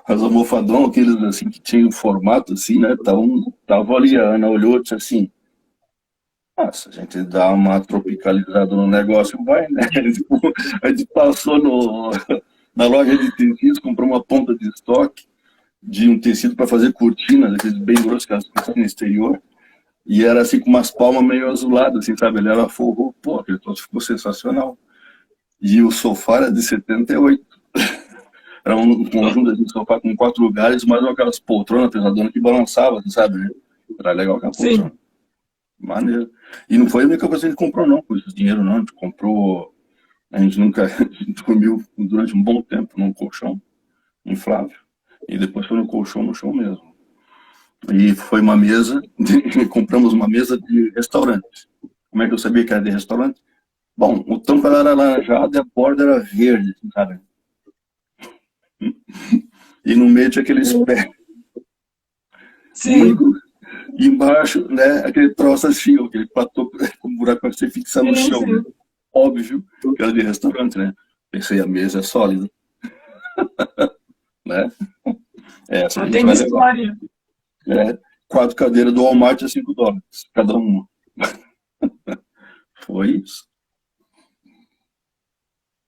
S2: As almofadão, aqueles assim, que tinham formato assim, né? Tava ali, a Ana olhou e disse assim, Nossa, a gente dá uma tropicalizada no negócio, vai, né? Tipo, a gente passou na loja de tecidos, comprou uma ponta de estoque de um tecido para fazer cortina, daqueles bem grossos que elas ficam no exterior, e era assim com umas palmas meio azuladas, assim, sabe? Ele era forrou, pô, aquele troço ficou sensacional. E o sofá era de 78. Era um conjunto de sofá com 4 lugares, mais aquelas poltronas pesadonas que balançavam, assim, sabe? Né? Era legal aquela
S1: Sim.
S2: poltrona. Maneiro. E não foi a única coisa que a gente comprou, não, com esse dinheiro, não. A gente comprou. A gente nunca. A gente dormiu durante um bom tempo num colchão inflável. E depois foi no colchão no chão mesmo. E foi uma mesa. Compramos uma mesa de restaurante. Como é que eu sabia que era de restaurante? Bom, o tampo era alaranjado e a borda era verde, sabe? E no meio tinha aqueles pés
S1: Sim,
S2: único. E embaixo, né, aquele troço assim, aquele platô com um buraco para você fixar no
S1: sim,
S2: chão, né?
S1: sim.
S2: Óbvio que era de restaurante, né? Pensei, a mesa é sólida, né? Essa a
S1: Ela
S2: gente
S1: tem uma
S2: vai levar.
S1: história.
S2: É, 4 cadeiras do Walmart a $5, cada uma. Foi isso.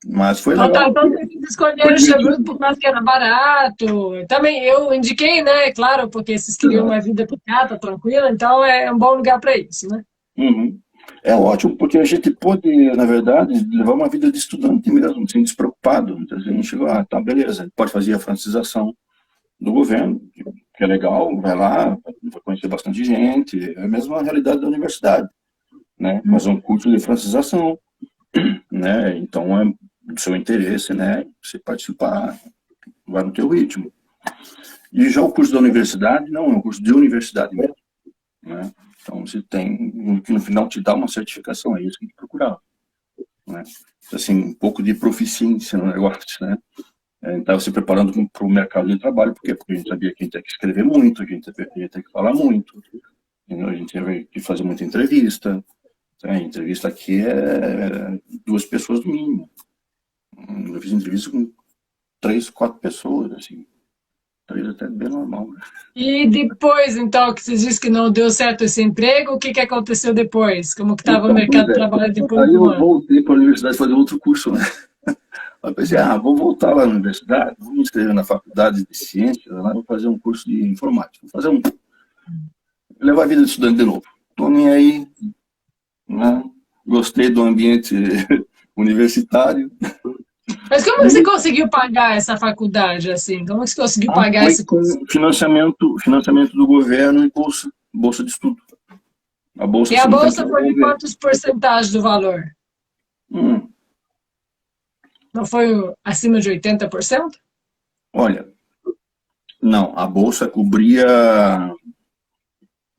S2: Mas foi
S1: Então, tá,
S2: legal.
S1: então vocês
S2: Foi
S1: escolheram o Chevrolet
S2: divertido.
S1: por causa que era barato. Também eu indiquei, né? Claro, porque vocês queriam
S2: Exato.
S1: uma vida pacata, tranquila, então é um bom lugar para isso, né?
S2: Uhum. É ótimo, porque a gente pôde, na verdade, levar uma vida de estudante mesmo, sem despreocupado. Então, a gente chegou, tá, beleza, pode fazer a francização do governo, que é legal, vai lá, vai conhecer bastante gente, é a mesma realidade da universidade, né? Mas é um curso de francização, né? Então é do seu interesse, né? Você participar, vai no teu ritmo. E já o curso da universidade, não, é um curso de universidade mesmo, né? Então você tem, que no final te dá uma certificação, é isso que a gente procurava, né? Assim, um pouco de proficiência no negócio, né? A gente estava se preparando para o mercado de trabalho, por quê? Porque a gente sabia que a gente tinha que escrever muito, a gente ia ter que falar muito, entendeu? A gente tinha que fazer muita entrevista. A entrevista aqui é 2 pessoas no mínimo. Eu fiz entrevista com 3, 4 pessoas, assim. 3 até bem normal, né?
S1: E depois, então, que você disse que não deu certo esse emprego, o que que aconteceu depois? Como que estava o
S2: Então, pois
S1: mercado de
S2: é.
S1: trabalho depois
S2: Aí
S1: de um
S2: eu
S1: ano?
S2: voltei para a universidade fazer outro curso, né? Aí eu pensei, vou voltar lá na universidade, vou me inscrever na faculdade de ciências, lá vou fazer um curso de informática, vou fazer levar a vida de estudante de novo. Tô nem aí, né? Gostei do ambiente universitário.
S1: Mas como que você conseguiu pagar essa faculdade, assim? Como que você conseguiu pagar
S2: Foi
S1: esse
S2: com
S1: curso?
S2: financiamento do governo e bolsa de estudo. A bolsa
S1: E a
S2: você não tem que
S1: bolsa foi de
S2: devolver.
S1: quantos porcentagem do valor?
S2: Hum,
S1: Não foi acima de 80%?
S2: olha, não, a bolsa cobria.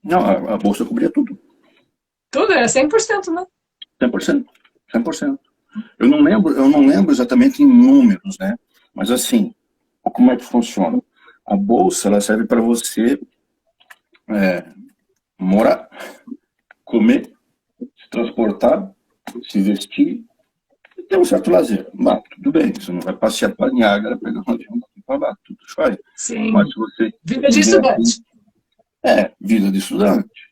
S2: Não, a bolsa cobria tudo.
S1: Tudo era 100%, né?
S2: 100%. 100%. Eu não lembro exatamente em números, né? Mas assim, como é que funciona? A bolsa ela serve para você morar, comer, se transportar, se vestir e ter um certo lazer. Mas, tudo bem, você não vai passear para Niágara, pegar um avião para lá, tudo jóia. Mas
S1: Sim.
S2: se você
S1: Vida de
S2: tiver afim,
S1: estudante.
S2: vida de estudante.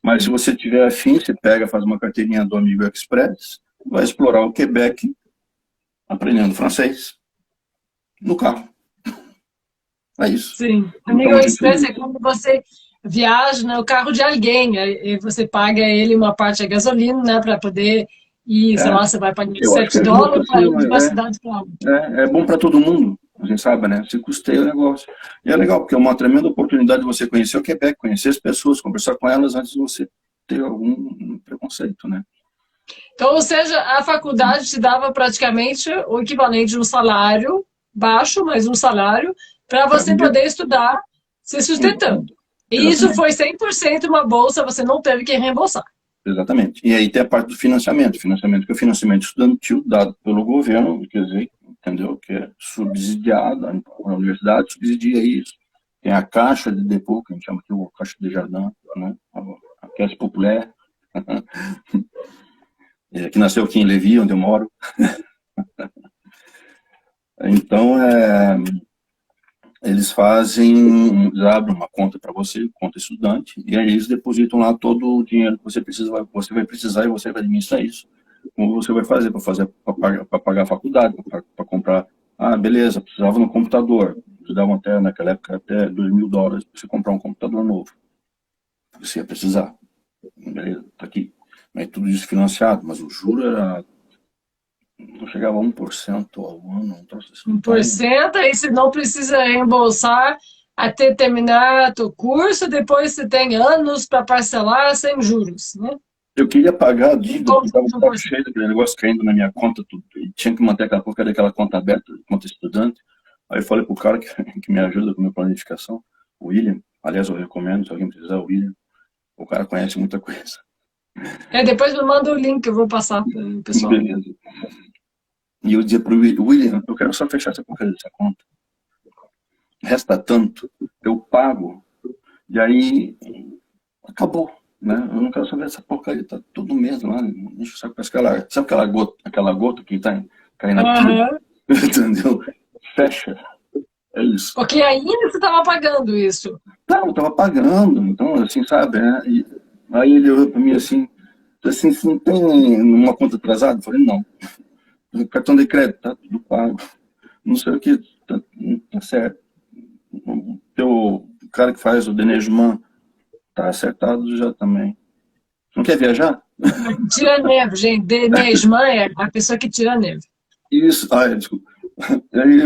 S2: Mas se você tiver afim, você pega, faz uma carteirinha do Amigo Express, vai explorar o Quebec, aprendendo francês, no carro. É isso.
S1: Sim.
S2: Então
S1: Amigo
S2: a gente
S1: Express é
S2: usa.
S1: quando você viaja no carro de alguém, aí você paga ele uma parte da gasolina, né, para poder ir, sei
S2: É,
S1: lá, você vai pagar
S2: eu acho que ajuda para
S1: $7 para ir de uma
S2: você.
S1: cidade para outra.
S2: É bom para todo mundo. A gente sabe, né? Você custeia o negócio. E é legal, porque é uma tremenda oportunidade de você conhecer o Quebec, conhecer as pessoas, conversar com elas antes de você ter algum preconceito, né?
S1: Então, ou seja, a faculdade te dava praticamente o equivalente de um salário baixo, mas um salário, para
S2: Para
S1: você
S2: viver.
S1: poder estudar se sustentando.
S2: Exatamente.
S1: E isso
S2: Exatamente.
S1: foi 100% uma bolsa, você não teve que reembolsar.
S2: Exatamente. E aí tem a parte do financiamento. Financiamento que é o financiamento estudantil dado pelo governo, quer dizer, entendeu? Que é subsidiado, a universidade subsidia isso. Tem a Caixa de Depôt, que a gente chama aqui o Caixa de Jardin, né? A Caisse Populaire, que nasceu aqui em Levi, onde eu moro. Então, eles fazem, eles abrem uma conta para você, conta estudante, e aí eles depositam lá todo o dinheiro que você precisa, você vai precisar e você vai administrar isso. Como você vai fazer para pagar a faculdade, para comprar. Ah, beleza, precisava de um computador. Eles davam até, naquela época, até $2.000 para você comprar um computador novo. Você ia precisar. Beleza, tá aqui. Mas tudo isso financiado, mas o juro era, não chegava a 1% ao ano, um troço assim.
S1: 1%, aí você não precisa reembolsar até terminar o curso, depois você tem anos para parcelar sem juros, né?
S2: Eu queria pagar a dívida, porque
S1: Como
S2: estava cheio daquele negócio caindo na minha conta, tudo, e tinha que manter aquela porcaria daquela conta aberta, conta estudante. Aí eu falei pro cara que me ajuda com a minha planificação, o William, aliás, eu recomendo, se alguém precisar, o William, o cara conhece muita coisa.
S1: Depois me manda o link, eu vou passar para o pessoal.
S2: Beleza. E eu dizia pro William, eu quero só fechar essa porcaria dessa conta. Resta tanto, eu pago, e aí acabou. Né? Eu não quero saber essa porcaria, tá todo mês lá, enche o saco, parece sabe aquela gota que tá caindo aqui, entendeu? Fecha, é isso.
S1: Porque ainda você estava pagando isso.
S2: Não, eu tava pagando, então, assim, sabe, né? E aí ele olhou pra mim assim, não tem uma conta atrasada? Eu falei, não, cartão de crédito, tá tudo pago, não sei o que, tá certo. O cara que faz o Denejman tá acertado já também. Não quer viajar?
S1: Tira neve, gente. Denejman é a pessoa que tira neve.
S2: Isso. Desculpa. Aí,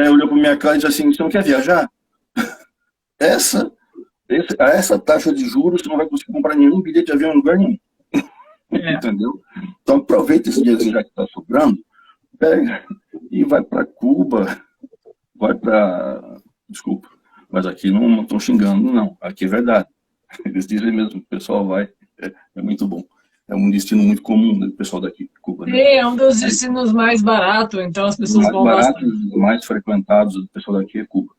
S2: olhou pra minha cara e disse assim, você não quer viajar? A essa taxa de juros, você não vai conseguir comprar nenhum bilhete de avião em lugar nenhum. Entendeu? Então aproveita esse dinheiro já que está sobrando, pega e vai para Cuba, vai para... Desculpa, mas aqui não estão xingando, não. Aqui é verdade. Eles dizem mesmo, o pessoal vai, é muito bom. É um destino muito comum do pessoal daqui, Cuba. Né?
S1: É um dos destinos mais baratos, então as pessoas vão
S2: bastante. Os mais frequentados do pessoal daqui é Cuba.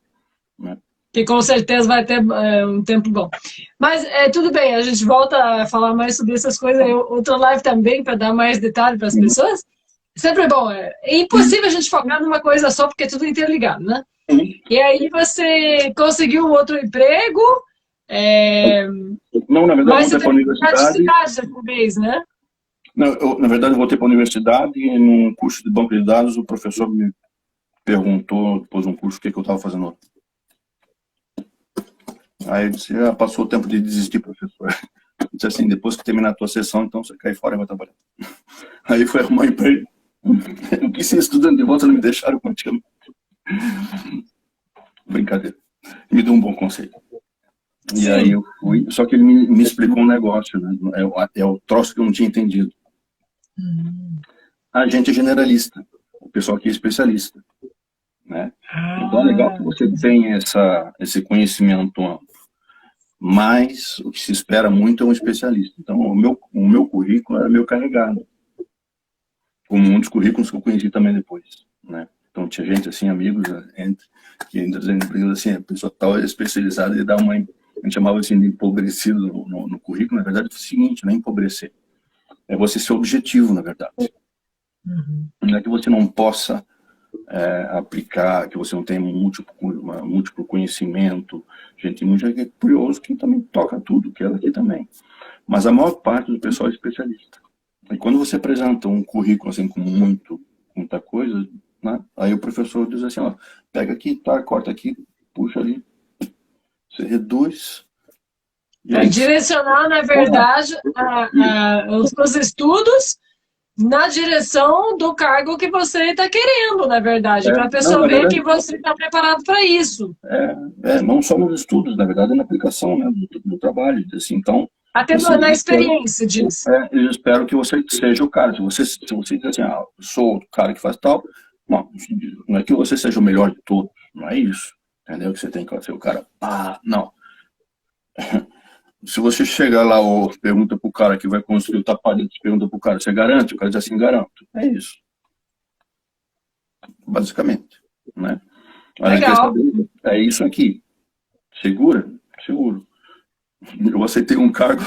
S2: Né?
S1: Que com certeza vai ter um tempo bom. Mas tudo bem, a gente volta a falar mais sobre essas coisas. Outra live também, para dar mais detalhe para as pessoas. Sempre é bom. É impossível a gente focar numa coisa só, porque é tudo interligado, né? E aí você conseguiu outro emprego...
S2: Não, na verdade, eu voltei para a universidade.
S1: Mês, né?
S2: Não, na verdade, eu voltei para a universidade e num curso de banco de dados, o professor me perguntou, depois de um curso, o que eu estava fazendo. Aí eu disse, passou o tempo de desistir, professor. Eu disse assim, depois que terminar a tua sessão, então você cai fora e vai trabalhar. Aí foi arrumar emprego. Eu quis ser estudante de volta, não me deixaram continuar. Brincadeira. Me deu um bom conselho. E aí eu fui, só que ele me explicou um negócio, né? É o troço que eu não tinha entendido. A gente é generalista, o pessoal aqui é especialista. Né? Então é legal que você tenha esse conhecimento amplo, mas o que se espera muito é um especialista. Então o meu currículo era meio carregado, como muitos currículos que eu conheci também depois. Né? Então tinha gente assim, amigos, que ainda dizendo assim, a pessoa tal é especializada e dá uma... A gente chamava assim de empobrecido no currículo. Na verdade, é o seguinte, não é empobrecer. É você ser objetivo, na verdade. Não é que você não possa aplicar, que você não tenha múltiplo conhecimento. Gente é curioso que também toca tudo, que é aqui também. Mas a maior parte do pessoal é especialista. E quando você apresenta um currículo assim com muita coisa, né, aí o professor diz assim, ó, pega aqui, tá, corta aqui, puxa ali. Você reduz.
S1: Direcionar, na verdade, os seus estudos na direção do cargo que você está querendo, na verdade, para a pessoa ver que você está preparado para isso.
S2: Não só nos estudos, na verdade, é na aplicação, né, do trabalho. Assim, então,
S1: até na experiência disso.
S2: Eu espero que você seja o cara. Se você diz assim, eu sou o cara que faz tal, não é que você seja o melhor de todos, não é isso. Entendeu? Que você tem que ser o cara. Não. Se você chegar lá ou pergunta pro cara que vai construir o tapete, pergunta pro cara, você garante? O cara diz assim, garanto. É isso. Basicamente. Né?
S1: Legal.
S2: É isso aqui. Segura? Seguro. Eu aceitei um cargo,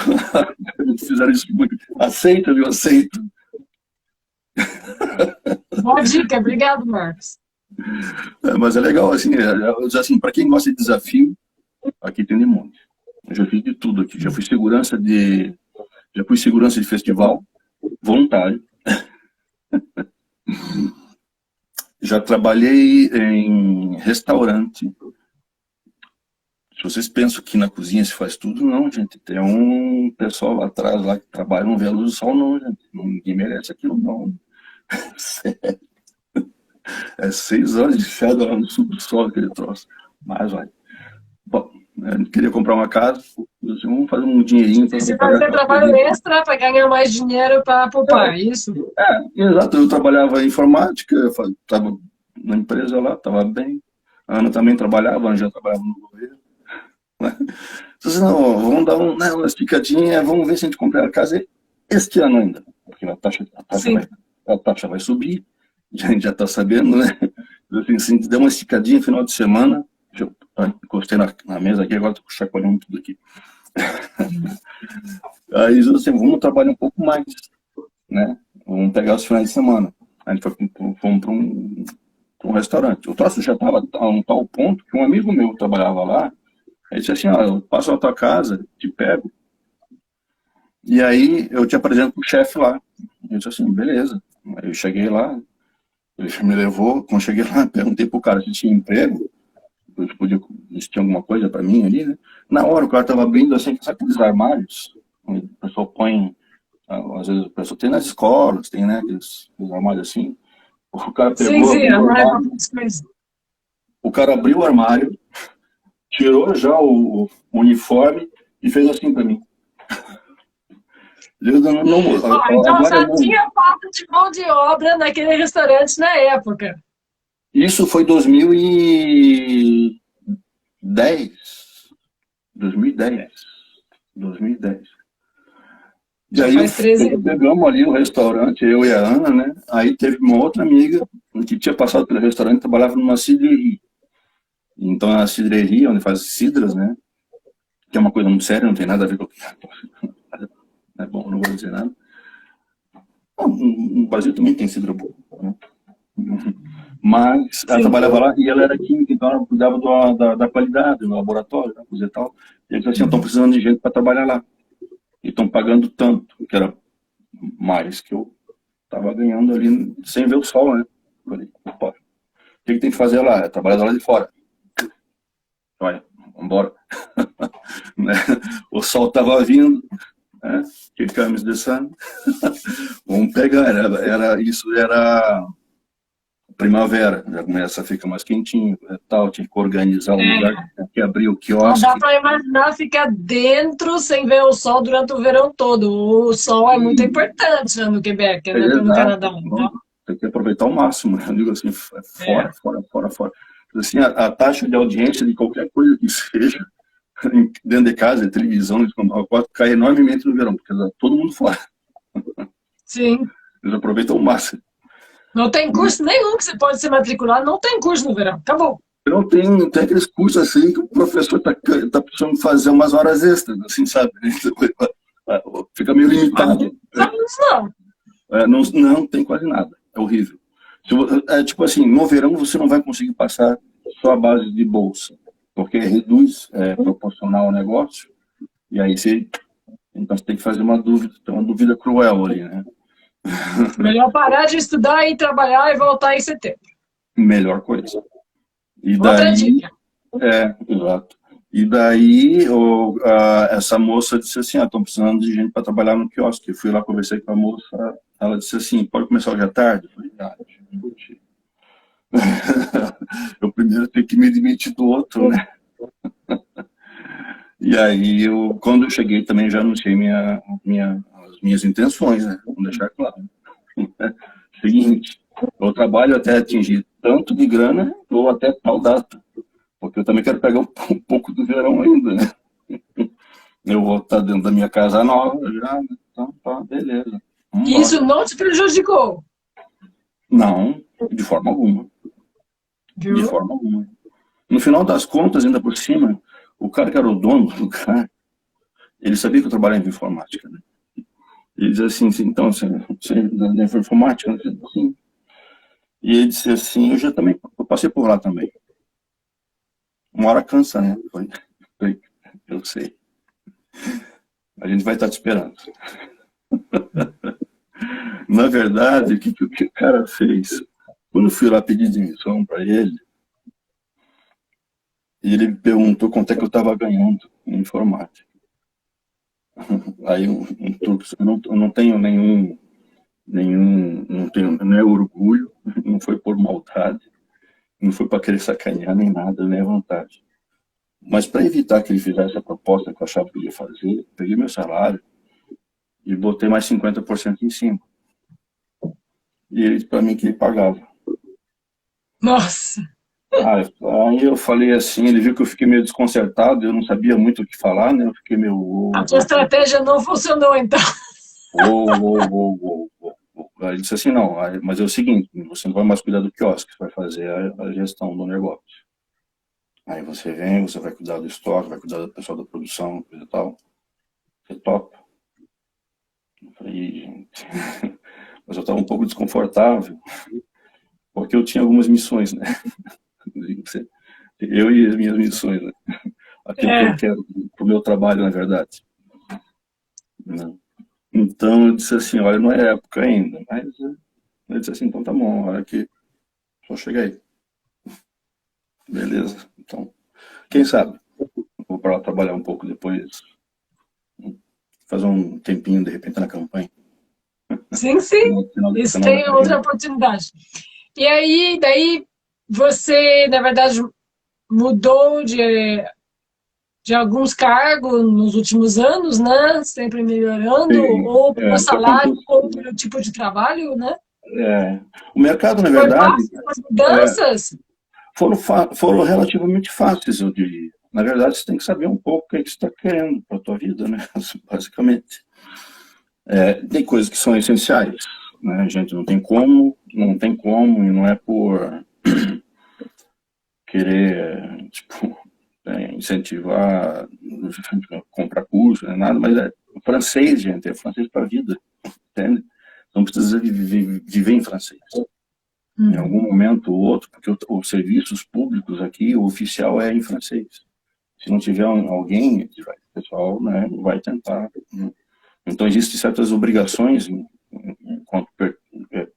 S2: fizeram isso muito. Aceita, eu aceito.
S1: Boa dica, obrigado, Marcos.
S2: Mas é legal, assim, para quem gosta de desafio, aqui tem de monte. Eu já fiz de tudo aqui. Já fui segurança de festival, voluntário. Já trabalhei em restaurante. Se vocês pensam que na cozinha se faz tudo, não, gente. Tem um pessoal lá atrás lá que trabalha, não vê a luz do sol, não, gente. Ninguém merece aquilo, não. Sério. É 6 horas de feda lá no subsolo, aquele troço. Mas vai. Bom, eu queria comprar uma casa, vamos fazer um dinheirinho para
S1: Você vai
S2: pagar
S1: ter
S2: aquela
S1: trabalho
S2: coisa.
S1: extra para ganhar mais dinheiro para poupar, isso?
S2: Exato. Eu trabalhava em informática, estava na empresa lá, estava bem. A Ana também trabalhava, a Ana já trabalhava no governo. Né? Então, não, vamos dar uma esticadinha, vamos ver se a gente compra a casa este ano ainda, porque a taxa vai subir, a gente já está sabendo, né? Eu pensei, assim, deu uma esticadinha no final de semana, eu encostei na mesa aqui, agora estou chacoalhando tudo aqui. Aí, assim, vamos trabalhar um pouco mais, né? Vamos pegar os finais de semana. A gente fomos para um restaurante. O troço já estava a um tal ponto que um amigo meu trabalhava lá, ele disse assim, eu passo na tua casa, te pego, e aí eu te apresento pro chefe lá. Eu disse assim, beleza. Aí eu cheguei lá, ele me levou, quando cheguei lá, perguntei pro cara se tinha emprego, se tinha alguma coisa para mim ali, né? Na hora o cara estava abrindo assim, sabe aqueles armários? O pessoal põe, às vezes o pessoal tem nas escolas, tem, né, aqueles armários assim. O cara pegou,
S1: Sim,
S2: abriu o
S1: não é para
S2: armário, o cara abriu o armário, tirou já o uniforme e fez assim para mim. Eu
S1: então
S2: agora
S1: já
S2: não.
S1: tinha falta de mão de obra naquele restaurante na época.
S2: Isso foi 2010. 2010. 2010. E
S1: Já
S2: aí
S1: faz 13 anos.
S2: pegamos ali o restaurante, eu e a Ana, né? Aí teve uma outra amiga que tinha passado pelo restaurante, trabalhava numa cidreria. Então a cidreria, onde faz cidras, né? Que é uma coisa muito séria, não tem nada a ver com o que é bom, não vou dizer nada. No Brasil também tem cidra boa, né? Mas ela trabalhava lá e ela era química, então ela cuidava da qualidade no laboratório, né, coisa e tal. E eles assim, estão precisando de gente para trabalhar lá. E estão pagando tanto, que era mais que eu estava ganhando ali sem ver o sol, né? Eu falei, o que tem que fazer lá? É trabalhar lá de fora. Olha, vamos embora. O sol estava vindo, né? Que comes the sun. Vamos pegar, isso era primavera, já começa a ficar mais quentinho, tal, tinha que organizar o lugar, tinha que abrir o
S1: Não
S2: quiosque.
S1: dá para imaginar ficar dentro sem ver o sol durante o verão todo. O sol é muito importante, né, no Quebec, né, no Canadá. Então,
S2: Tem que aproveitar ao máximo, eu digo assim, fora. Assim, a taxa de audiência de qualquer coisa que seja, dentro de casa, televisão, cai enormemente no verão, porque tá todo mundo fora.
S1: sim.
S2: Eles aproveitam ao máximo.
S1: Não tem curso nenhum que você pode se matricular, não tem curso no verão. Acabou.
S2: Não tem aqueles cursos assim que o professor tá precisando fazer umas horas extras, assim, sabe? Fica meio limitado. Não tem quase nada. É horrível. Tipo assim, no verão você não vai conseguir passar só a base de bolsa, porque reduz proporcional ao negócio, e aí então você tem que fazer uma dúvida cruel ali, né?
S1: Melhor parar de estudar e trabalhar e voltar em setembro.
S2: Melhor coisa. E
S1: Outra
S2: daí,
S1: dica.
S2: Exato. E daí essa moça disse assim, estão precisando de gente para trabalhar no quiosque. Eu fui lá, conversei com a moça, ela disse assim, pode começar hoje à tarde? Eu falei, gente, eu primeiro tenho que me demitir do outro, né? E aí, quando eu cheguei também já anunciei as minhas intenções, né? Vamos deixar claro. Seguinte, eu trabalho até atingir tanto de grana ou até tal data, porque eu também quero pegar um pouco do verão ainda, né? Eu vou estar dentro da minha casa nova já, então tá, beleza.
S1: E isso não te prejudicou?
S2: Não, de forma alguma.
S1: Viu?
S2: De forma alguma. No final das contas, ainda por cima, o cara que era o dono do lugar, ele sabia que eu trabalhava em informática, né? Ele dizia assim, então, você é da informática? Eu disse, sim. E ele disse assim, eu já também passei por lá também. Uma hora cansa, né? Eu sei. A gente vai estar te esperando. Na verdade, o que o cara fez? Quando eu fui lá pedir demissão para ele, ele me perguntou quanto é que eu estava ganhando em informática. Aí um turco, eu não tenho não é orgulho, não foi por maldade, não foi para querer sacanear nem nada, nem vantagem. Mas para evitar que ele fizesse a proposta que eu achava que ele ia fazer, peguei meu salário e botei mais 50% em cima. E ele disse para mim que ele pagava.
S1: Nossa!
S2: Aí eu falei assim, ele viu que eu fiquei meio desconcertado, eu não sabia muito o que falar, né? Eu fiquei meio...
S1: A tua estratégia não funcionou, então.
S2: Aí ele disse assim, não, mas é o seguinte, você não vai mais cuidar do quiosque, você vai fazer a gestão do negócio. Aí você vem, você vai cuidar do estoque, vai cuidar do pessoal da produção, coisa e tal. Você topa. Eu falei, gente... Mas eu estava um pouco desconfortável, porque eu tinha algumas missões, né? Eu e as minhas missões, né? Aquilo que eu quero para o meu trabalho, na verdade. Então eu disse assim, olha, não é época ainda, mas eu disse assim, então tá bom, a hora que só chega aí. Beleza, então, quem sabe? Vou para lá trabalhar um pouco depois, fazer um tempinho, de repente, na campanha.
S1: Sim, sim, isso tem outra oportunidade. E aí, daí, você, na verdade, mudou de alguns cargos nos últimos anos, né? Sempre melhorando,
S2: Sim,
S1: ou pelo salário, ou pelo tipo de trabalho, né?
S2: O mercado, na
S1: Foi
S2: verdade,
S1: fácil as mudanças?
S2: foram relativamente fáceis, eu diria. Na verdade, você tem que saber um pouco o que é que você está querendo para a tua vida, né? Basicamente. Tem coisas que são essenciais, né, gente? Não tem como, e não é por querer, tipo, incentivar, comprar curso, não é nada, mas é francês, gente, é francês para a vida, entende? Não precisa viver em francês. Em algum momento ou outro, porque os serviços públicos aqui, o oficial é em francês. Se não tiver alguém, o pessoal, né, vai tentar. Então, existem certas obrigações, enquanto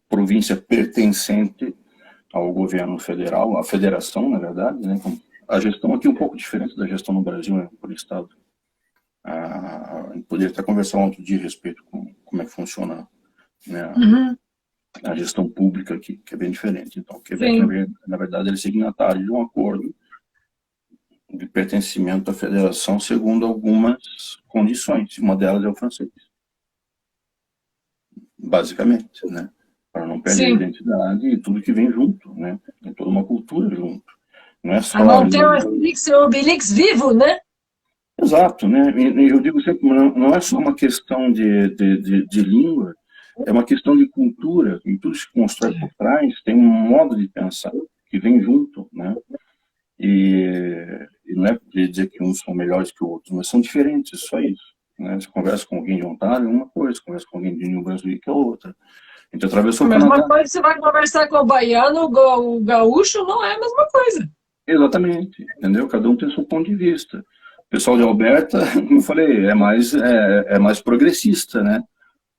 S2: província pertencente ao governo federal, à federação, na verdade, né? A gestão aqui é um pouco diferente da gestão no Brasil, né, por estado. Poderia até conversar um outro dia a respeito com como é que funciona, né, a gestão pública aqui, que é bem diferente. Então, o Quebec, na verdade, ele é signatário de um acordo de pertencimento à federação segundo algumas condições. Uma delas é o francês. Basicamente, né? Para não perder a identidade e tudo que vem junto, né? Tem toda uma cultura junto. Não é só...
S1: A manter o Asterix e o Obelix vivo, né?
S2: Exato, né? E eu digo sempre, não é só uma questão de língua, é uma questão de cultura, e tudo se constrói por trás, tem um modo de pensar que vem junto, né? E não é de dizer que uns são melhores que outros, mas são diferentes, só isso. Né? Você conversa com alguém de Ontário, é uma coisa, você conversa com alguém de New Brunswick, é outra. Então, atravessou o Canadá.
S1: Mas uma coisa você vai conversar com o baiano, o gaúcho, não é a mesma coisa.
S2: Exatamente, entendeu? Cada um tem seu ponto de vista. O pessoal de Alberta, como eu falei, é mais progressista, né?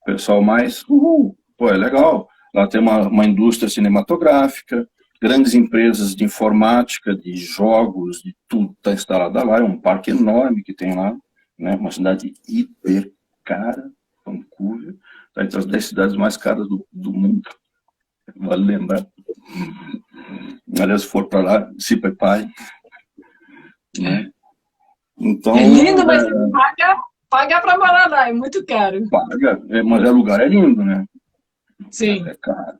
S2: O pessoal mais, pô, é legal. Lá tem uma indústria cinematográfica, grandes empresas de informática, de jogos, de tudo está instalada lá. É um parque enorme que tem lá, né? Uma cidade hiper cara, Vancouver, está entre as 10 cidades mais caras do mundo. Vale lembrar. Aliás, se for para lá, se prepare. Né? Então,
S1: é lindo, mas você paga para morar lá, é muito caro.
S2: Paga, mas o lugar é lindo, né?
S1: Sim.
S2: É caro.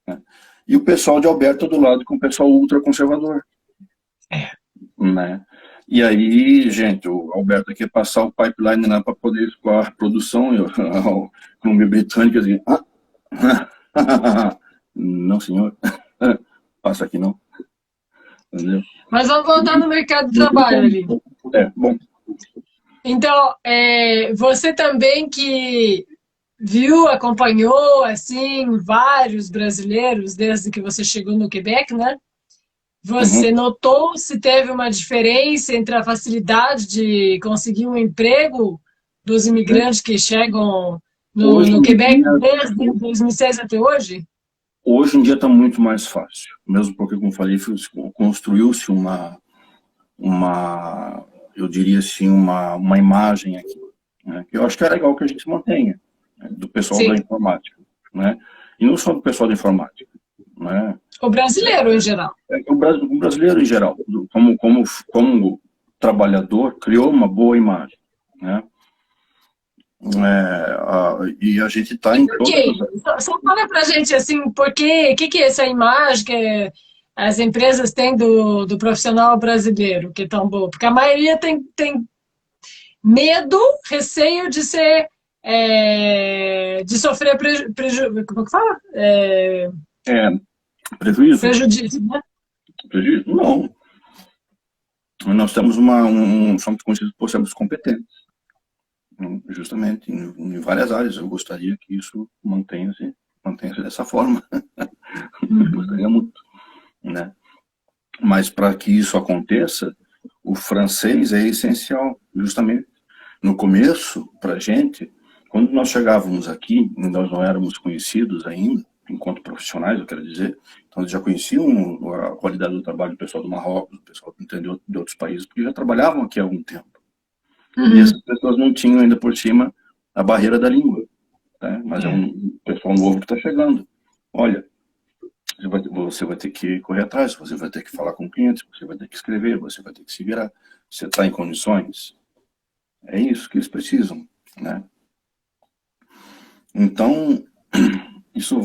S2: Né? E o pessoal de Alberta do lado com o pessoal ultraconservador. Né? E aí, gente, o Alberta quer passar o pipeline lá para poder escoar a produção, e a Colômbia Britânica assim, não, senhor, passa aqui não. Entendeu?
S1: Mas vamos voltar no mercado de trabalho ali.
S2: Bom.
S1: Então, você também que viu, acompanhou, assim, vários brasileiros desde que você chegou no Quebec, né?
S2: Uhum.
S1: Você notou se teve uma diferença entre a facilidade de conseguir um emprego dos imigrantes que chegam
S2: Hoje
S1: no
S2: em
S1: Quebec
S2: dia,
S1: desde 2006 até hoje?
S2: hoje em dia está muito mais fácil, mesmo porque, como falei, construiu-se uma, eu diria assim, uma imagem aqui, né? Que eu acho que é legal que a gente mantenha, né? Do pessoal da
S1: Sim,
S2: informática, né? E não só do pessoal da informática, né?
S1: o brasileiro em geral.
S2: O brasileiro em geral, como trabalhador, criou uma boa imagem, né? E a gente está
S1: E
S2: em
S1: por
S2: todas
S1: quê?
S2: as...
S1: Só fala pra gente assim, por quê? O que é essa imagem que as empresas têm do profissional brasileiro que é tão boa? Porque a maioria tem medo, receio de ser de sofrer como que fala?
S2: É, prejuízo?
S1: Prejuízo, né?
S2: Prejuízo? Não. Nós temos somos conhecidos por sermos competentes, justamente em várias áreas. Eu gostaria que isso mantenha-se dessa forma. Eu
S1: Uhum.
S2: gostaria muito, né? Mas para que isso aconteça, o francês é essencial, justamente. No começo, para a gente, quando nós chegávamos aqui, nós não éramos conhecidos ainda, enquanto profissionais, eu quero dizer, então eles já conheciam a qualidade do trabalho do pessoal do Marrocos, do pessoal de outros países, porque já trabalhavam aqui há algum tempo. E
S1: Uhum.
S2: essas pessoas não tinham ainda por cima a barreira da língua, né? Mas é
S1: É,
S2: um pessoal novo que está chegando. Olha, você vai ter que correr atrás, você vai ter que falar com clientes, você vai ter que escrever, você vai ter que se virar. Você está em condições? É isso que eles precisam, né? Então, isso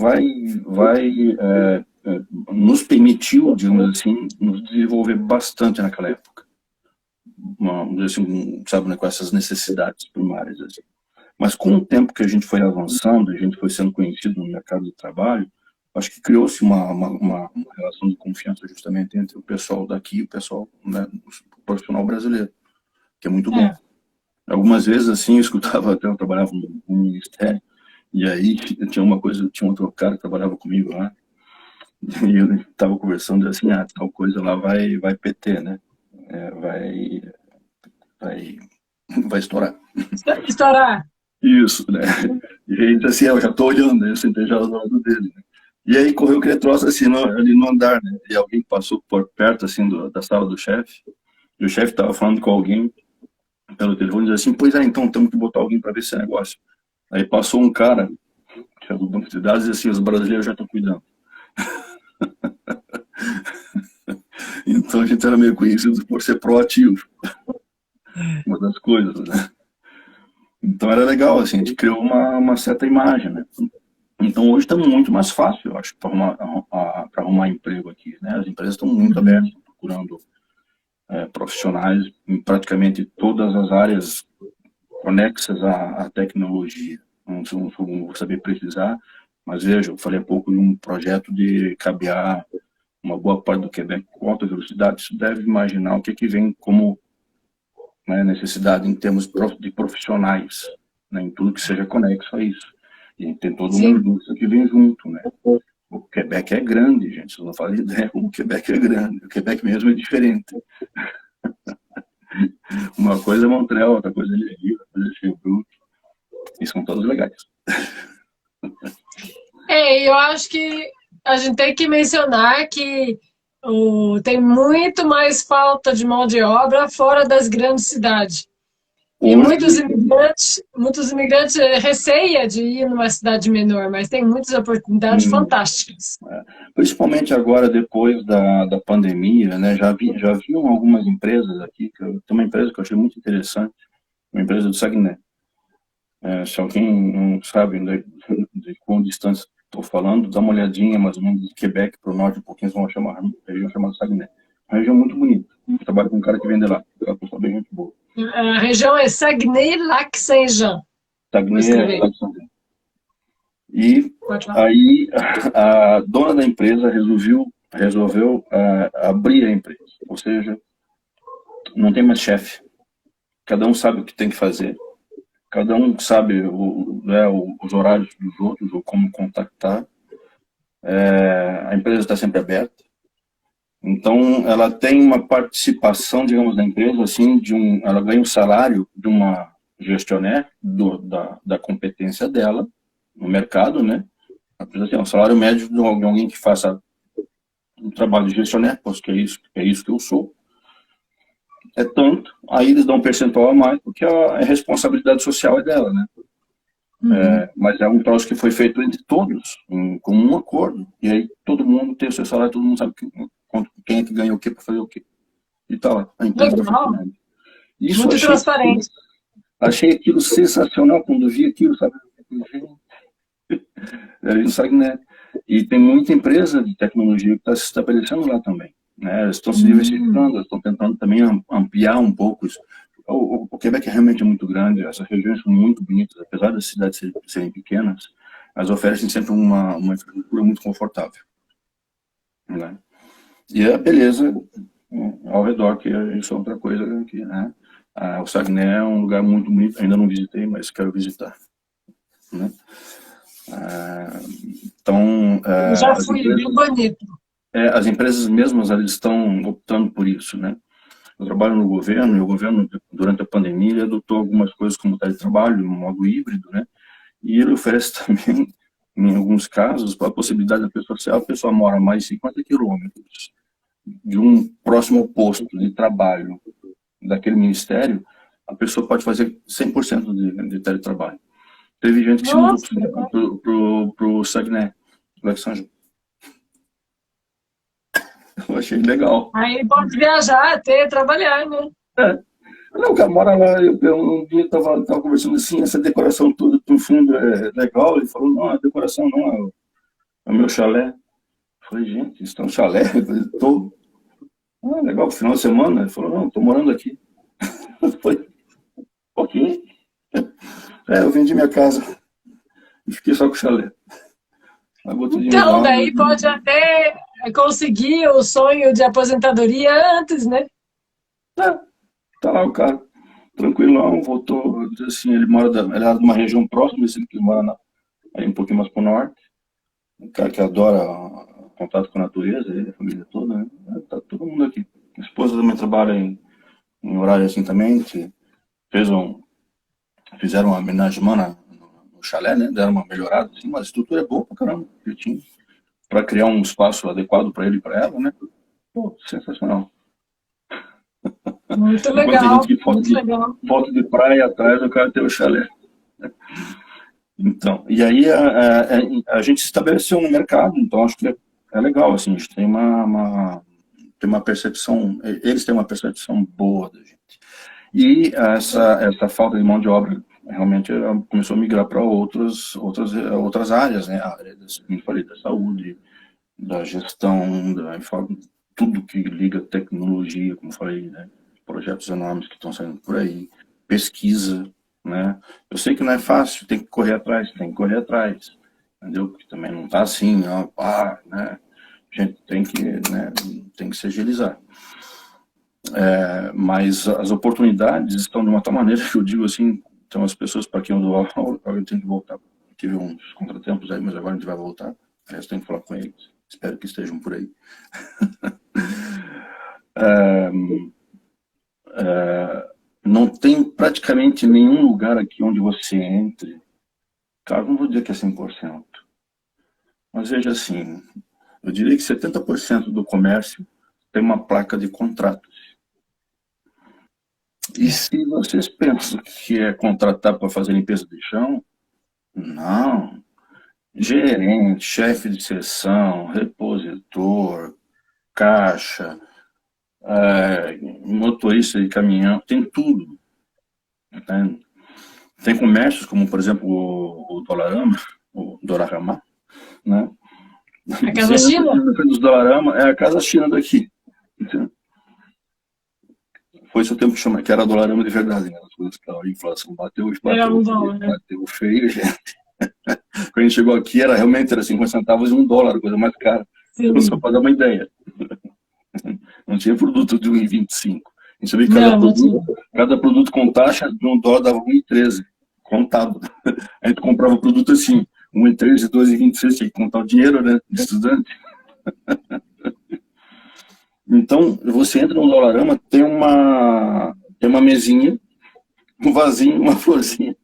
S2: nos permitiu, digamos assim, nos desenvolver bastante naquela época. Assim, sabe, né, com essas necessidades primárias. Assim. Mas com o tempo que a gente foi avançando, a gente foi sendo conhecido no mercado de trabalho, acho que criou-se uma relação de confiança justamente entre o pessoal daqui e o pessoal, né, o profissional brasileiro, que é muito bom.
S1: é.
S2: Algumas vezes, assim, eu escutava, até eu trabalhava no ministério, e aí tinha outro cara que trabalhava comigo lá, e eu estava conversando assim, tal coisa lá vai PT, né? É, vai, vai estourar.
S1: Estourar.
S2: Isso, né? E a gente assim, eu já tô olhando, né? Eu sentei já do lado dele, né? E aí correu aquele troço assim, ali no andar, né? E alguém passou por perto, assim, da sala do chefe, e o chefe tava falando com alguém pelo telefone, e disse assim, pois é, então temos que botar alguém para ver esse negócio. Aí passou um cara, que é do banco de dados, e assim, os brasileiros já estão cuidando. Então a gente era meio conhecido por ser proativo, uma das coisas, né? Então era legal, assim, a gente criou uma certa imagem, né? Então hoje está muito mais fácil, eu acho, para arrumar emprego aqui, né? As empresas estão muito abertas,
S1: Uhum.
S2: procurando profissionais em praticamente todas as áreas conexas à tecnologia. Não vou saber precisar, mas veja, eu falei há pouco de um projeto de cabear uma boa parte do Quebec com alta velocidade. Isso deve imaginar o que vem como, né, necessidade em termos de profissionais, né, em tudo que seja conexo a isso. E tem toda uma
S1: Sim.
S2: indústria que vem junto, né? O Quebec é grande, gente. Vocês não fazem ideia como o Quebec é grande. O Quebec mesmo é diferente. Uma coisa é Montreal, outra coisa é Lisboa, outra coisa é Sherbrooke. E são todos legais.
S1: Eu acho que a gente tem que mencionar que tem muito mais falta de mão de obra fora das grandes cidades. E
S2: Hoje,
S1: muitos imigrantes receia de ir numa cidade menor, mas tem muitas oportunidades
S2: sim,
S1: fantásticas.
S2: principalmente agora, depois da pandemia, né, já viam algumas empresas aqui, tem uma empresa que eu achei muito interessante, uma empresa do Saguenay. Se alguém não sabe de quão distância estou falando, dá uma olhadinha mais ou menos de Quebec para o norte, um pouquinho, vão chamar uma região chamada Saguenay. Uma região muito bonita. Eu trabalho com um cara que vende lá, é uma pessoa bem muito boa.
S1: A região é Saguenay-Lac-Saint-Jean. Vou
S2: Saguenay é
S1: escrever.
S2: lá de São Paulo. E
S1: Pode falar.
S2: aí a dona da empresa resolveu abrir a empresa. Ou seja, não tem mais chefe. Cada um sabe o que tem que fazer. cada um sabe os horários dos outros, ou como contactar. A empresa está sempre aberta. Então, ela tem uma participação, digamos, da empresa, assim, ela ganha o salário de uma gestionnaire da competência dela no mercado, né? Assim, é um salário médio de alguém que faça um trabalho de gestionnaire, pois que é isso que eu sou. É tanto, aí eles dão um percentual a mais, porque a responsabilidade social é dela, né? Mas é um troço que foi feito entre todos, com um acordo. E aí todo mundo tem o seu salário, todo mundo sabe quem é que ganha o quê para fazer o quê. E tá lá, a empresa está funcionando. Isso
S1: muito transparente.
S2: Achei aquilo sensacional quando vi aquilo, sabe? No Sagné. E tem muita empresa de tecnologia que está se estabelecendo lá também. Né? Eles estão se diversificando, eles estão tentando também ampliar um pouco isso. O Quebec realmente é muito grande, essas regiões são muito bonitas, apesar das cidades serem pequenas, elas oferecem sempre uma infraestrutura muito confortável. Né? E a beleza ao redor, que isso é outra coisa aqui, né? O Saguenay é um lugar muito bonito, ainda não visitei, mas quero visitar. Né? Então,
S1: eu já fui, bem bonito.
S2: As empresas mesmas, elas estão optando por isso, né? Eu trabalho no governo, e o governo, durante a pandemia, ele adotou algumas coisas como teletrabalho, um modo híbrido, né? E ele oferece também, em alguns casos, a possibilidade da pessoa, se a pessoa mora a mais de 50 quilômetros de um próximo posto de trabalho daquele ministério, a pessoa pode fazer 100% de teletrabalho. Teve gente que se mudou para o Saguenay, Lac Saint-Jean. Eu achei legal.
S1: Aí pode viajar, até trabalhar, né?
S2: Não, o cara mora lá, um dia estava conversando assim, essa decoração toda no fundo é legal. Ele falou, não, a decoração não, é o meu chalé. Eu falei, gente, isso é um chalé? Eu falei, tô. Legal, final de semana. Ele falou, não, estou morando aqui. Eu falei, ok. Eu vendi minha casa e fiquei só com o chalé.
S1: Então, daí pode até conseguir o sonho de aposentadoria antes, né?
S2: Tá lá o cara, tranquilão, voltou, assim, ele era de uma região próxima, ele mora aí um pouquinho mais pro norte, um cara que adora contato com a natureza, ele, a família toda, né? Tá todo mundo aqui. A esposa também trabalha em horário assim também, que fizeram uma homenagem no chalé, né? Deram uma melhorada, assim, mas a estrutura é boa pra caramba, para criar um espaço adequado para ele e para ela, né? Pô, sensacional.
S1: Muito legal, muito legal.
S2: Foto de praia atrás, o cara tem o chalé. Então, e aí a gente se estabeleceu no mercado, então acho que é legal, assim, a gente tem uma percepção, eles têm uma percepção boa da gente. E essa falta de mão de obra realmente começou a migrar para outras áreas, né? A área como eu falei, da saúde, da gestão, tudo que liga tecnologia, como eu falei, né? Projetos enormes que estão saindo por aí, pesquisa, né? Eu sei que não é fácil, tem que correr atrás, entendeu? Porque também não está assim, né? A gente tem que se agilizar. Mas as oportunidades estão de uma tal maneira que eu digo assim, então as pessoas para quem eu dou aula, eu tenho que voltar. Tive uns contratempos aí, mas agora a gente vai voltar. Eu tenho que falar com eles. Espero que estejam por aí. Não tem praticamente nenhum lugar aqui onde você entre. Claro, não vou dizer que é 100%. Mas veja assim, eu diria que 70% do comércio tem uma placa de contratos. E se vocês pensam que é contratar para fazer limpeza de chão, não. Gerente, chefe de seção, repositor, caixa, motorista de caminhão, tem tudo. Entende? Tem comércios como, por exemplo, o Dollarama, né?
S1: A Casa China?
S2: Dos Dollarama é a Casa China daqui. Entende? Foi esse o tempo que era Dollarama de verdade, né? As coisas que a inflação bateu feio, gente. Quando a gente chegou aqui, realmente era 50 centavos e $1, coisa mais cara. Só para dar uma ideia. Não tinha produto de 1,25. A gente sabia que cada produto com taxa de $1 dava 1,13. contado. A gente comprava o produto assim, 1,13, 2,26, tinha que contar o dinheiro, né, de estudante. Então, você entra no Dollarama, tem uma mesinha, um vasinho, uma florzinha,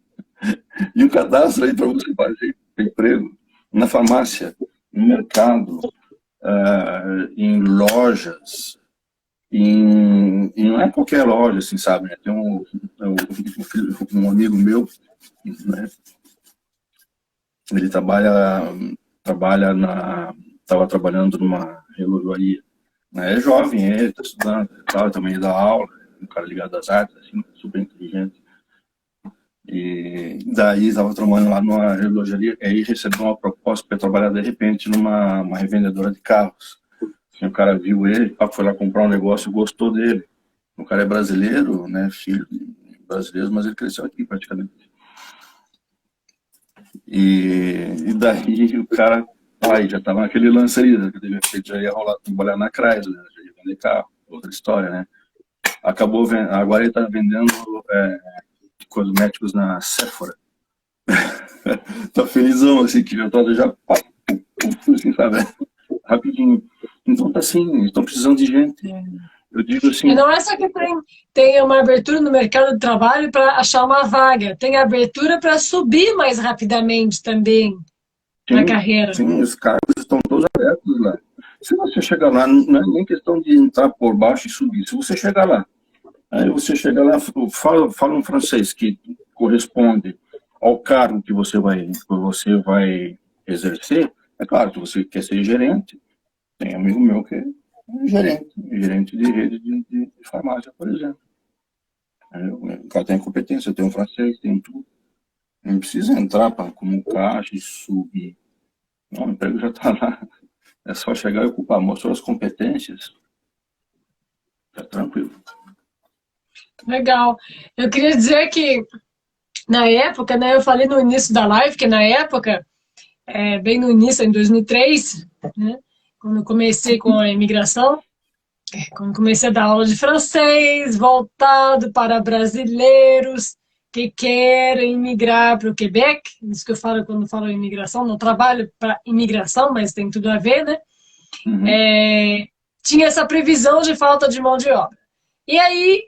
S2: e um cadastro aí para você fazer emprego na farmácia, no mercado, em lojas, não é qualquer loja, assim, sabe? Né? Tem um amigo meu, né? Ele estava trabalhando numa relojoaria. Né? É jovem, ele está estudando, também dá aula, um cara ligado às artes, assim, super inteligente. E daí estava trabalhando lá numa relojoaria, e aí recebeu uma proposta para trabalhar de repente numa revendedora de carros. Assim, o cara viu ele, foi lá comprar um negócio e gostou dele. O cara é brasileiro, né, filho de brasileiros, mas ele cresceu aqui praticamente. E daí o cara aí já estava naquele lance aí, né, que já ia rolar, trabalhar na Chrysler, né, já ia vender carro, outra história, né? Acabou agora ele está vendendo cosméticos na Sephora. Tá felizão, assim, que já tá assim, sabe? Rapidinho. Então tá assim, estão precisando de gente. Eu digo assim...
S1: E não é só que tem uma abertura no mercado de trabalho para achar uma vaga, tem abertura para subir mais rapidamente também na carreira.
S2: Sim, os cargos estão todos abertos lá. Se você chegar lá, não é nem questão de entrar por baixo e subir. Se você chegar lá, aí você chega lá, fala um francês que corresponde ao cargo que você vai exercer, é claro que você quer ser gerente. Tem amigo meu que é gerente de rede de farmácia, por exemplo. O cara tem competência, tem um francês, tem tudo. Não precisa entrar como caixa e subir. Não, o emprego já está lá. É só chegar e ocupar. Mostrou as competências. Tá tranquilo.
S1: Legal. Eu queria dizer que, na época, né, eu falei no início da live, que na época, bem no início, em 2003, né, quando eu comecei com a imigração, quando comecei a dar aula de francês, voltado para brasileiros que querem imigrar para o Quebec, isso que eu falo quando falo imigração, não trabalho para imigração, mas tem tudo a ver, né? Uhum. Tinha essa previsão de falta de mão de obra. E aí,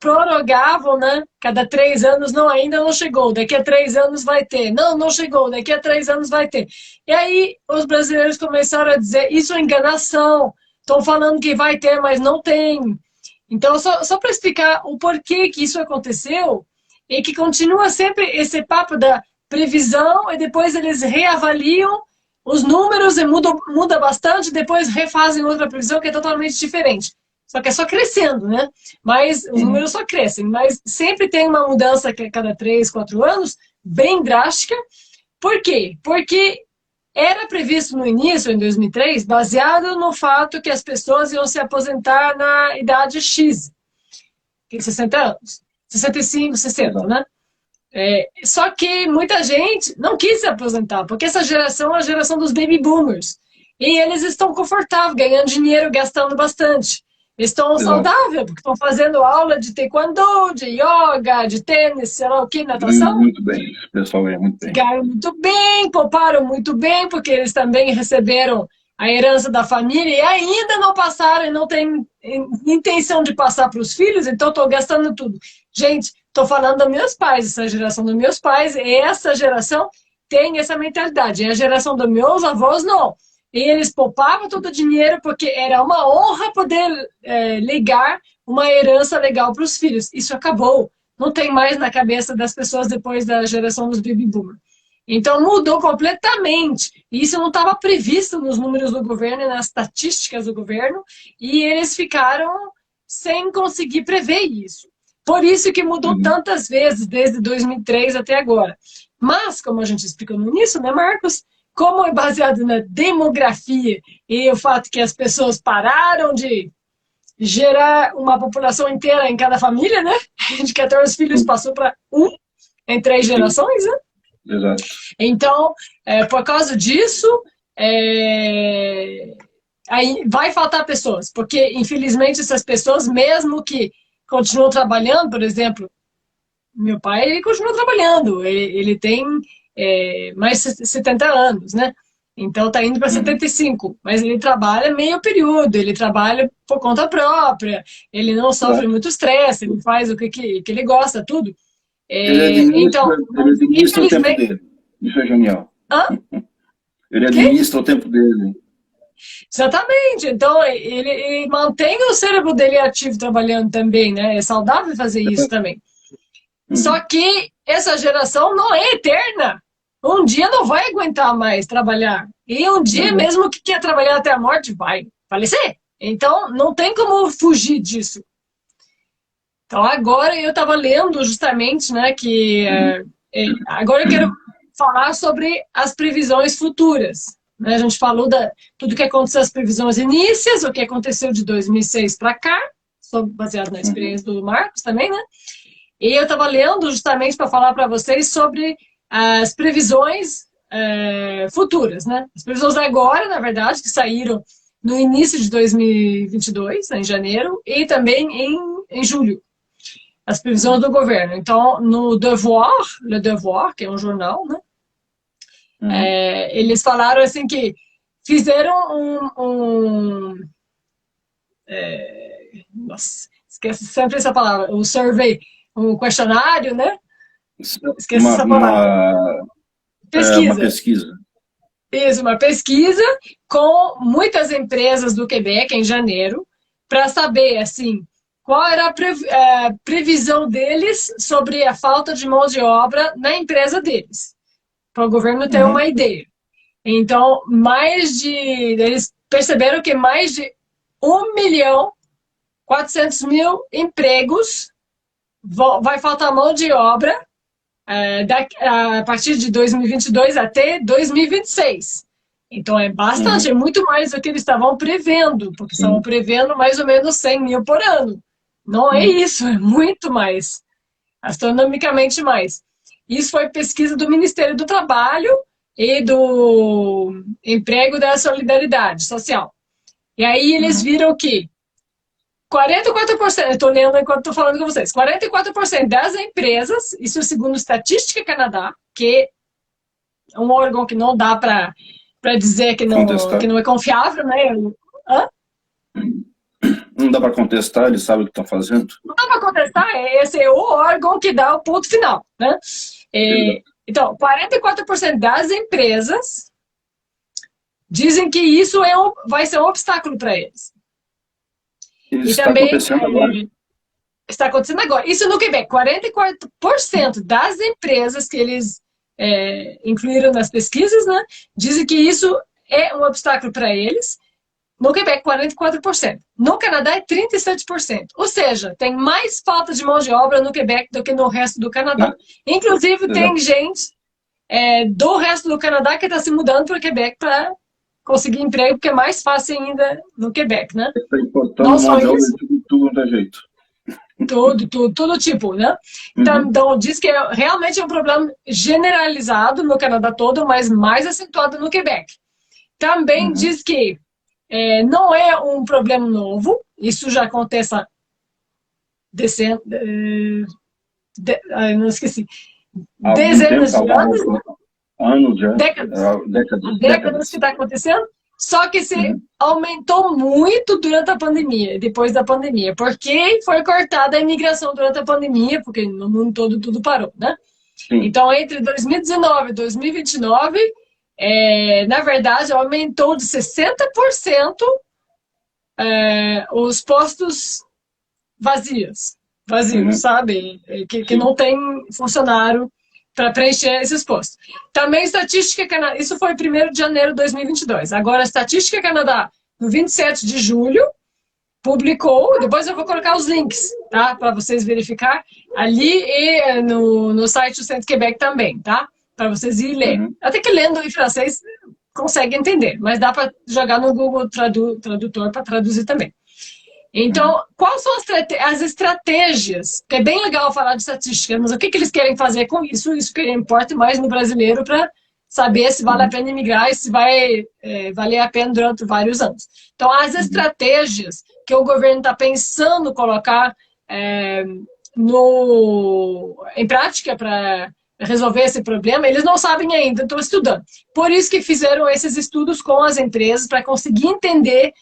S1: prorrogavam, né? Cada 3 anos, não, ainda não chegou, daqui a 3 anos vai ter. Não, não chegou, daqui a 3 anos vai ter. E aí, os brasileiros começaram a dizer, isso é enganação, estão falando que vai ter, mas não tem. Então, só para explicar o porquê que isso aconteceu, e que continua sempre esse papo da previsão, e depois eles reavaliam os números e muda bastante, depois refazem outra previsão que é totalmente diferente. Só que é só crescendo, né? Mas os números só crescem. Mas sempre tem uma mudança a cada 3, 4 anos, bem drástica. Por quê? Porque era previsto no início, em 2003, baseado no fato que as pessoas iam se aposentar na idade X. 60 anos. 65, 60, né? Só que muita gente não quis se aposentar, porque essa geração é a geração dos baby boomers. E eles estão confortáveis, ganhando dinheiro, gastando bastante. Estão saudáveis, porque estão fazendo aula de taekwondo, de yoga, de tênis, sei lá o que, natação.
S2: Muito bem, o pessoal ganha muito bem.
S1: Ganharam muito bem, pouparam muito bem, porque eles também receberam a herança da família e ainda não passaram e não têm intenção de passar para os filhos, então estou gastando tudo. Gente, estou falando dos meus pais, essa geração dos meus pais, essa geração tem essa mentalidade. E a geração dos meus avós, não. E eles poupavam todo o dinheiro porque era uma honra poder ligar uma herança legal para os filhos. Isso acabou. Não tem mais na cabeça das pessoas depois da geração dos baby boomers. Então mudou completamente. E isso não estava previsto nos números do governo, nas estatísticas do governo, e eles ficaram sem conseguir prever isso. Por isso que mudou tantas vezes, desde 2003 até agora. Mas, como a gente explicou no início, né, Marcos? Como é baseado na demografia e o fato que as pessoas pararam de gerar uma população inteira em cada família, né? De 14 filhos passou para 1 em 3 gerações, né?
S2: Exato.
S1: Então, por causa disso, aí vai faltar pessoas, porque infelizmente essas pessoas, mesmo que continuam trabalhando, por exemplo, Meu pai, ele continua trabalhando, ele tem mais de 70 anos, né? Então tá indo para 75, mas ele trabalha meio período, ele trabalha por conta própria, ele não sofre muito estresse, ele faz o que ele gosta, tudo. Então,
S2: Ele administra o tempo
S1: infelizmente...
S2: dele. Isso é genial.
S1: Hã?
S2: Ele administra o tempo dele.
S1: Exatamente. Então, ele mantém o cérebro dele ativo trabalhando também, né? É saudável fazer isso também. Só que essa geração não é eterna. Um dia não vai aguentar mais trabalhar. E um dia, mesmo que quer trabalhar até a morte, vai falecer. Então, não tem como fugir disso. Então, agora eu estava lendo justamente, né, que agora eu quero falar sobre as previsões futuras. Né? A gente falou tudo que aconteceu, as previsões inícias, o que aconteceu de 2006 para cá, baseado na experiência do Marcos também, né? E eu estava lendo justamente para falar para vocês sobre as previsões futuras, né? As previsões agora, na verdade, que saíram no início de 2022, em janeiro, e também em julho. As previsões do governo. Então, no Devoir, Le Devoir, que é um jornal, né? Eles falaram assim que fizeram nossa, esqueci sempre essa palavra, um survey, um questionário, né? Esqueci essa palavra. Pesquisa.
S2: Uma pesquisa.
S1: Isso, uma pesquisa com muitas empresas do Quebec em janeiro, para saber, assim, qual era a previsão deles sobre a falta de mão de obra na empresa deles, para o governo ter uma ideia. Então, eles perceberam que mais de 1.400.000 empregos vai faltar mão de obra a partir de 2022 até 2026. Então, é bastante, é muito mais do que eles estavam prevendo, porque estavam prevendo mais ou menos 100.000 por ano. Não é isso, é muito mais, astronomicamente mais. Isso foi pesquisa do Ministério do Trabalho e do Emprego da Solidariedade Social. E aí eles viram que 44%, eu estou lendo enquanto estou falando com vocês, 44% das empresas, isso segundo Estatística Canadá, que é um órgão que não dá para dizer que não é confiável, né? Hã?
S2: Não dá para contestar, eles sabem o que estão fazendo.
S1: Não dá para contestar, esse é o órgão que dá o ponto final, né? Então, 44% das empresas dizem que isso vai ser um obstáculo para eles.
S2: Isso está acontecendo agora.
S1: Está acontecendo agora. Isso no Quebec, 44% das empresas que eles incluíram nas pesquisas, né, dizem que isso é um obstáculo para eles. No Quebec, 44%. No Canadá, é 37%. Ou seja, tem mais falta de mão de obra no Quebec do que no resto do Canadá. Inclusive, tem gente do resto do Canadá que está se mudando para o Quebec para conseguir emprego, porque é mais fácil ainda no Quebec, né?
S2: Está importando mão de obra de tudo é jeito.
S1: Todo tipo, né? Então, diz que realmente é um problema generalizado no Canadá todo, mas mais acentuado no Quebec. Também diz que não é um problema novo, isso já acontece há não esqueci, dezenas de anos, décadas que está acontecendo, só que se aumentou muito durante a pandemia, depois da pandemia, porque foi cortada a imigração durante a pandemia, porque no mundo todo tudo parou, né? Então, entre 2019 e 2029, na verdade, aumentou de 60% os postos vazios, sabe? Que não tem funcionário para preencher esses postos. Também Estatística Canadá, isso foi 1º de janeiro de 2022. Agora, a Estatística Canadá, no 27 de julho, publicou, depois eu vou colocar os links, tá? Para vocês verificar, ali e no site do Centro Quebec também, tá? Para vocês irem ler. Até que lendo em francês consegue entender, mas dá para jogar no Google Tradutor para traduzir também. Então, quais são as estratégias? Que é bem legal falar de estatística, mas o que eles querem fazer com isso? Isso que importa mais no brasileiro para saber se vale a pena imigrar e se vai valer a pena durante vários anos. Então, as estratégias que o governo está pensando colocar em prática para resolver esse problema, eles não sabem ainda, estão estudando. Por isso que fizeram esses estudos com as empresas, para conseguir entender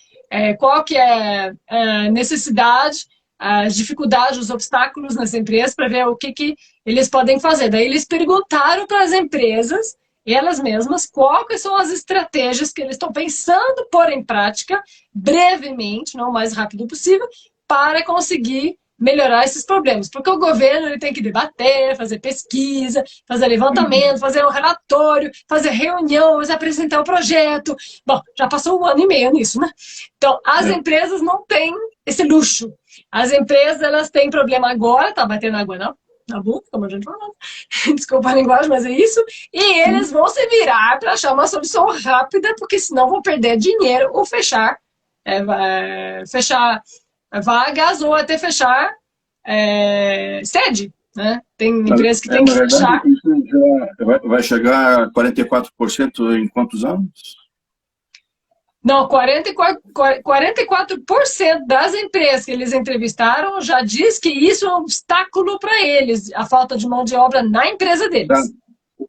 S1: qual que é a necessidade, as dificuldades, os obstáculos nas empresas, para ver o que eles podem fazer. Daí eles perguntaram para as empresas, elas mesmas, quais são as estratégias que eles estão pensando pôr em prática, brevemente, não o mais rápido possível, para conseguir melhorar esses problemas. Porque o governo ele tem que debater, fazer pesquisa, fazer levantamento, fazer um relatório, fazer reuniões, apresentar o projeto. Bom, já passou 1 ano e meio nisso, né? Então, as empresas não têm esse luxo. As empresas, elas têm problema agora, tá batendo água na boca, como a gente falou. Desculpa a linguagem, mas é isso. E eles vão se virar para achar uma solução rápida, porque senão vão perder dinheiro ou fechar vagas ou até fechar sede, né? Tem empresas que tem que fechar.
S2: Isso já vai chegar a 44% em quantos anos?
S1: Não, 44% das empresas que eles entrevistaram já diz que isso é um obstáculo para eles, a falta de mão de obra na empresa deles.
S2: Tá.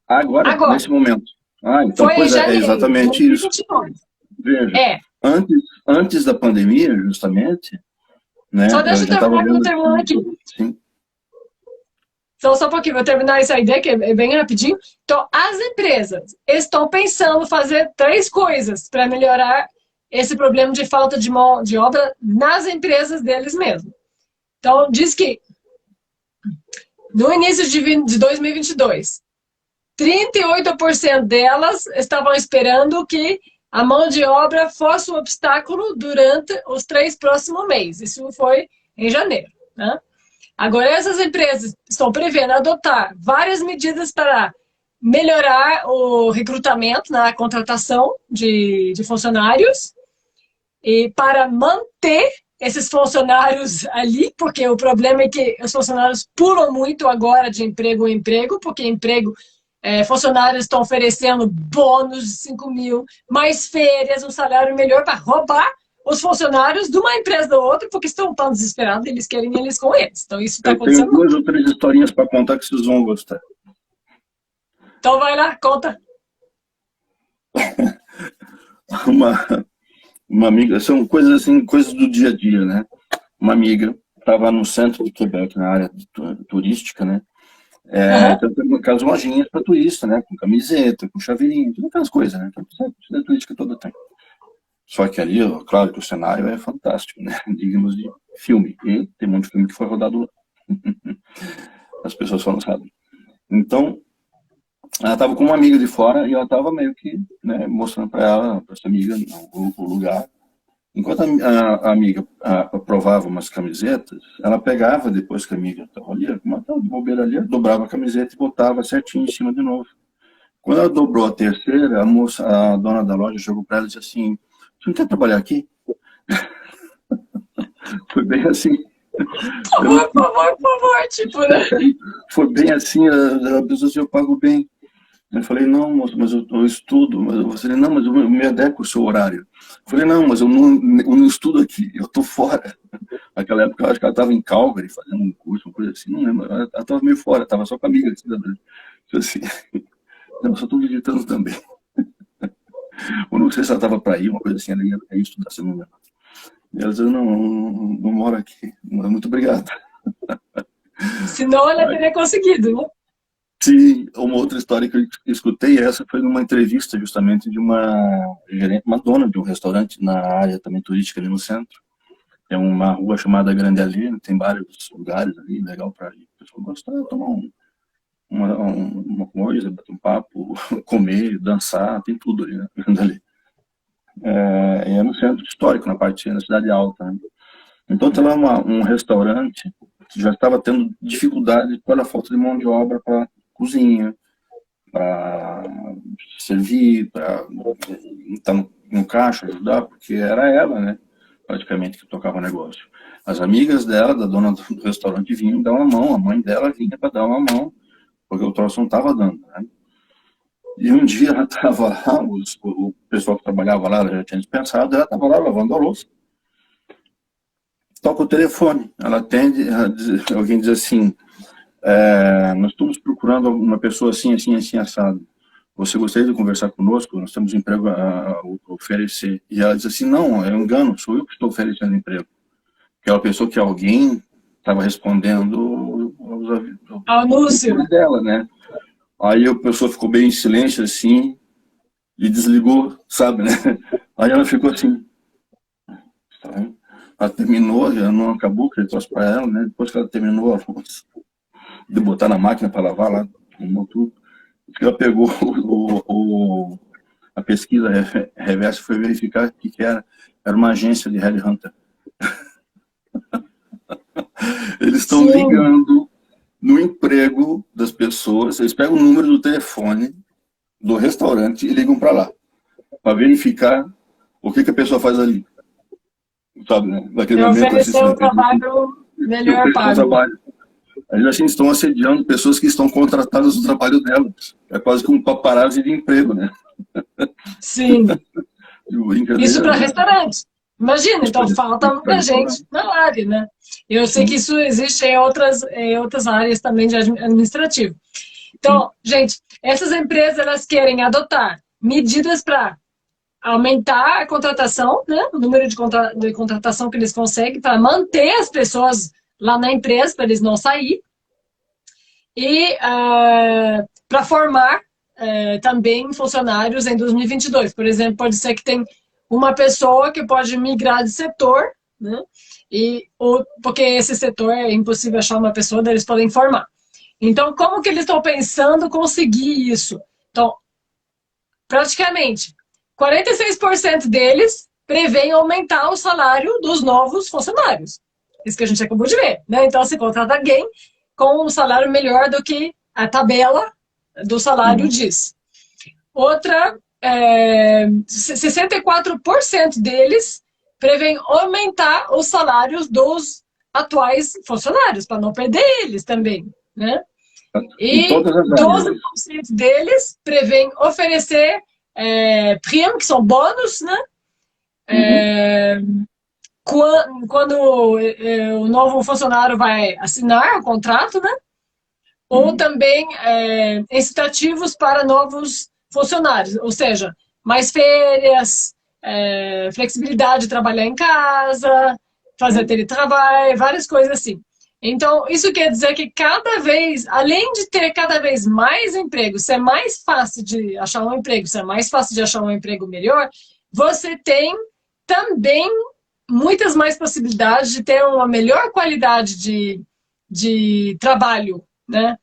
S2: Agora, nesse momento. Então,
S1: foi em janeiro,
S2: exatamente 2022. Isso. Veja, antes da pandemia, justamente, né?
S1: Só deixa eu terminar aqui.
S2: Sim.
S1: Só um pouquinho, vou terminar essa ideia, que é bem rapidinho. Então, as empresas estão pensando em fazer 3 coisas para melhorar esse problema de falta de mão de obra nas empresas deles mesmos. Então, diz que no início de 2022, 38% delas estavam esperando que a mão de obra fosse um obstáculo durante os 3 próximos meses. Isso foi em janeiro, né? Agora, essas empresas estão prevendo adotar várias medidas para melhorar o recrutamento, a contratação de funcionários e para manter esses funcionários ali, porque o problema é que os funcionários pulam muito agora de emprego em emprego, porque funcionários estão oferecendo bônus de 5 mil, mais férias, um salário melhor para roubar os funcionários de uma empresa da outra, porque estão tão desesperados, eles querem eles com eles. Então, isso está acontecendo.
S2: Eu tenho 2 ou 3 historinhas para contar que vocês vão gostar.
S1: Então, vai lá, conta.
S2: Uma amiga, são coisas assim, coisas do dia a dia, né? Uma amiga estava no centro de Quebec, na área turística, né? Tem aquelas lojinhas para turista, né? Com camiseta, com chaveirinho, todas aquelas coisas, né? Que a turística toda tem. Só que ali, claro que o cenário é fantástico, né? Digamos de filme. E tem um monte de filme que foi rodado lá. As pessoas só não sabem. Então, ela estava com uma amiga de fora e ela estava meio que, né, mostrando para ela, para essa amiga, o lugar. Enquanto a amiga provava umas camisetas, ela pegava depois que a amiga estava ali, de bobeira ali, dobrava a camiseta e botava certinho em cima de novo. Quando ela dobrou a terceira, a dona da loja chegou para ela e disse assim: "Você não quer trabalhar aqui?" Foi bem assim.
S1: Por favor, tipo, né?
S2: Foi bem assim, a pessoa assim: "Eu pago bem." Eu falei: "Não, moço, mas eu estudo." Mas eu falei: "Não, mas eu me adequo ao seu horário." Eu falei: "Não, mas eu não estudo aqui, eu estou fora." Naquela época, eu acho que ela estava em Calgary, fazendo um curso, uma coisa assim, não lembro. Ela estava meio fora, estava só com a amiga. Assim, não, só estou visitando também. Ou não sei se ela estava para ir, uma coisa assim, ela ia estudar, se não lembro. E ela disse: "Não moro aqui, muito obrigado." Senão
S1: ela teria conseguido, né?
S2: Sim, uma outra história que eu escutei, essa foi numa entrevista justamente de uma dona de um restaurante na área também turística ali no centro. É uma rua chamada Grande Allée, tem vários lugares ali, legal para ir. A pessoa gostar, tomar uma coisa, bater um papo, comer, dançar, tem tudo ali, né? Grande Allée. É no centro histórico, na cidade alta, né? Então tem lá um restaurante que já estava tendo dificuldade pela falta de mão de obra para cozinha, para servir, para estar no caixa, ajudar, porque era ela, né, praticamente, que tocava o negócio. As amigas dela, da dona do restaurante, vinham dar uma mão, a mãe dela vinha para dar uma mão, porque o troço não estava dando, né? E um dia ela estava lá, o pessoal que trabalhava lá, ela já tinha dispensado, ela estava lá lavando a louça. toca o telefone, ela atende, alguém diz assim, nós estamos procurando uma pessoa assim, assim, assim, assado. Você gostaria de conversar conosco? Nós temos emprego a oferecer. E ela diz assim, não, é um engano, sou eu que estou oferecendo emprego. Porque ela pensou que alguém estava respondendo
S1: Ao anúncio.
S2: dela, né? Aí a pessoa ficou bem em silêncio, assim, e desligou, sabe, né? Aí ela ficou assim. Ela terminou, já não acabou, que ele trouxe para ela, né? Depois que ela terminou de botar na máquina para lavar lá, arrumou tudo. Ela pegou a pesquisa reversa e foi verificar o que era. Era uma agência de headhunter. Eles estão ligando no emprego das pessoas, eles pegam o número do telefone do restaurante e ligam para lá, para verificar o que a pessoa faz ali. Sabe, né? Naquele momento,
S1: oferecer um trabalho melhor pago.
S2: Eles assim, estão assediando pessoas que estão contratadas no trabalho delas. É quase como um paparazzi de emprego, né?
S1: Sim. Isso para restaurantes. Imagina, então falta muita gente na área, né? Eu sei que isso existe em outras áreas também de administrativo. Então, gente, essas empresas elas querem adotar medidas para aumentar a contratação, né? O número de contratação que eles conseguem para manter as pessoas lá na empresa, para eles não sair. E para formar também funcionários em 2022. Por exemplo, pode ser que tem uma pessoa que pode migrar de setor, né? Porque esse setor é impossível achar uma pessoa, daí eles podem formar. Então, como que eles estão pensando conseguir isso? Então, praticamente, 46% deles prevêem aumentar o salário dos novos funcionários. Isso que a gente acabou de ver, né? Então, se contrata alguém com um salário melhor do que a tabela do salário diz. Outra, 64% deles prevêem aumentar os salários dos atuais funcionários, para não perder eles também, né? E 12% deles prevêem oferecer prêmio, que são bônus, né? Quando o novo funcionário vai assinar o contrato, né? Ou também incitativos para novos funcionários, ou seja, mais férias, flexibilidade de trabalhar em casa, fazer teletrabalho, várias coisas assim. Então, isso quer dizer que cada vez, além de ter cada vez mais empregos, ser mais fácil de achar um emprego, ser mais fácil de achar um emprego melhor, você tem também muitas mais possibilidades de ter uma melhor qualidade de trabalho, né?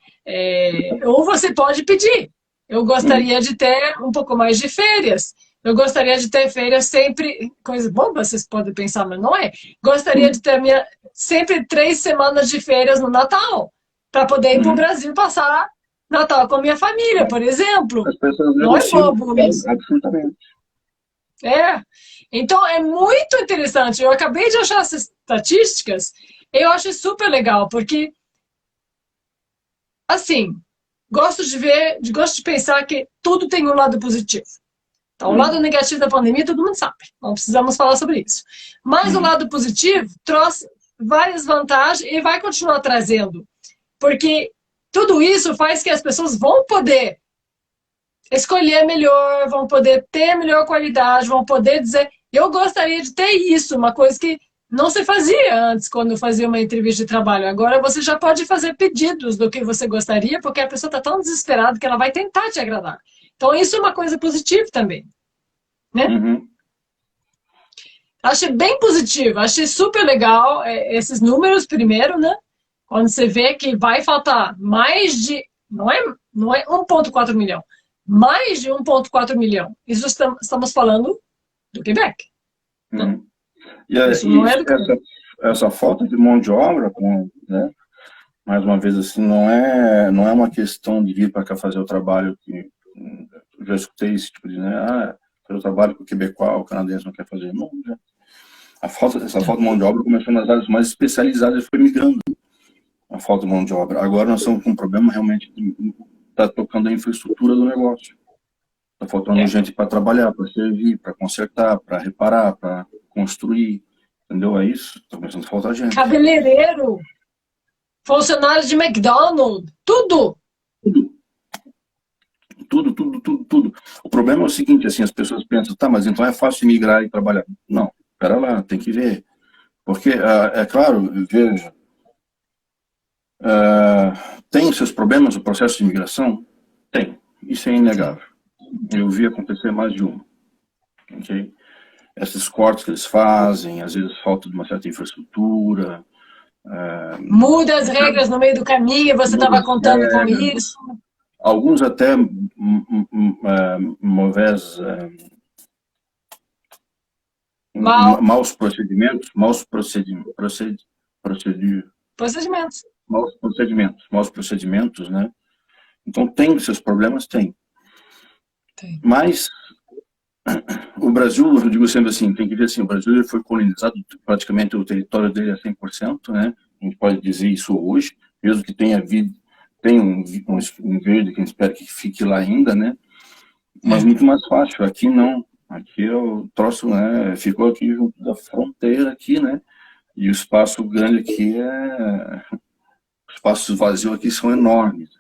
S1: Ou você pode pedir. Eu gostaria de ter um pouco mais de férias. Eu gostaria de ter férias sempre... Coisa boba, vocês podem pensar, mas não é. Gostaria de ter sempre 3 semanas de férias no Natal, para poder ir para o Brasil passar Natal com a minha família, por exemplo. Não é bobo isso.
S2: Absolutamente.
S1: Então, é muito interessante. Eu acabei de achar essas estatísticas, eu acho super legal, porque, assim, gosto de pensar que tudo tem um lado positivo. Então, o lado negativo da pandemia, todo mundo sabe. Não precisamos falar sobre isso. Mas o lado positivo trouxe várias vantagens e vai continuar trazendo. Porque tudo isso faz que as pessoas vão poder escolher melhor, vão poder ter melhor qualidade, vão poder dizer, eu gostaria de ter isso, uma coisa que não se fazia antes quando fazia uma entrevista de trabalho. Agora você já pode fazer pedidos do que você gostaria, porque a pessoa está tão desesperada que ela vai tentar te agradar. Então isso é uma coisa positiva também, né? Achei bem positivo, achei super legal esses números primeiro, né? Quando você vê que vai faltar mais de, não é 1,4 milhão, mais de 1,4 milhão. Isso estamos falando do Quebec. Né?
S2: Essa falta de mão de obra, né? Mais uma vez assim, não é uma questão de vir para cá fazer o trabalho que eu já escutei esse tipo de, né? Fazer o trabalho que o quebecois, o canadense não quer fazer. Não, já. Essa falta de mão de obra começou nas áreas mais especializadas e foi migrando a falta de mão de obra. Agora nós estamos com um problema realmente que está tocando a infraestrutura do negócio. Está faltando gente para trabalhar, para servir, para consertar, para reparar, para construir. entendeu? É isso, está começando a faltar gente.
S1: Cabeleireiro, funcionário de McDonald's, tudo.
S2: Tudo. O problema é o seguinte, assim, as pessoas pensam, tá, mas então é fácil migrar e trabalhar. Não, pera lá, tem que ver. Porque, é claro, veja, tem seus problemas o processo de imigração? Tem, isso é inegável. Eu vi acontecer mais de uma. Okay? Esses cortes que eles fazem, às vezes falta de uma certa infraestrutura.
S1: Muda as regras no meio do caminho, você estava contando com isso.
S2: Alguns até maus procedimentos, maus procedimentos, né? Então tem seus problemas, tem. Mas o Brasil, eu digo sempre assim, tem que ver assim, o Brasil ele foi colonizado, praticamente o território dele é 100%, né? A gente pode dizer isso hoje, mesmo que tenha havido, tem um verde que a gente espera que fique lá ainda, né? Mas muito mais fácil, aqui não. Aqui o troço, né, ficou aqui junto da fronteira aqui, né? E o espaço grande aqui os espaços vazios aqui são enormes.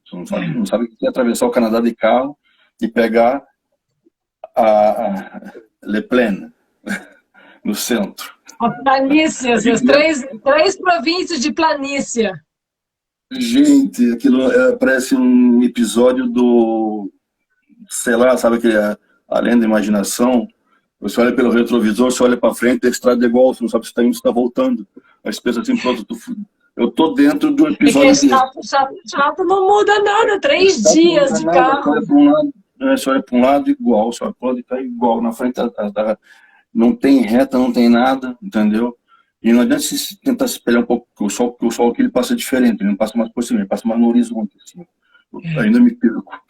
S2: Você não sabe o que é atravessar o Canadá de carro e pegar a Le Plaine, no centro.
S1: A planície, as três províncias de planície.
S2: Gente, aquilo parece um episódio do, sei lá, sabe aquele Além da Imaginação? Você olha pelo retrovisor, você olha para frente, a estrada é igual, você não sabe se está indo ou se está voltando. Aí você pensa assim, pronto, eu tô dentro do episódio desse.
S1: Chato não muda nada, 3 dias de carro.
S2: Você olha para um lado igual, você olha para o lado e está igual. Na frente não tem reta, não tem nada, entendeu? E não adianta se tentar se espelhar um pouco, porque o sol aqui ele passa diferente, ele não passa mais por cima, ele passa mais no horizonte. Assim. Eu ainda me perco.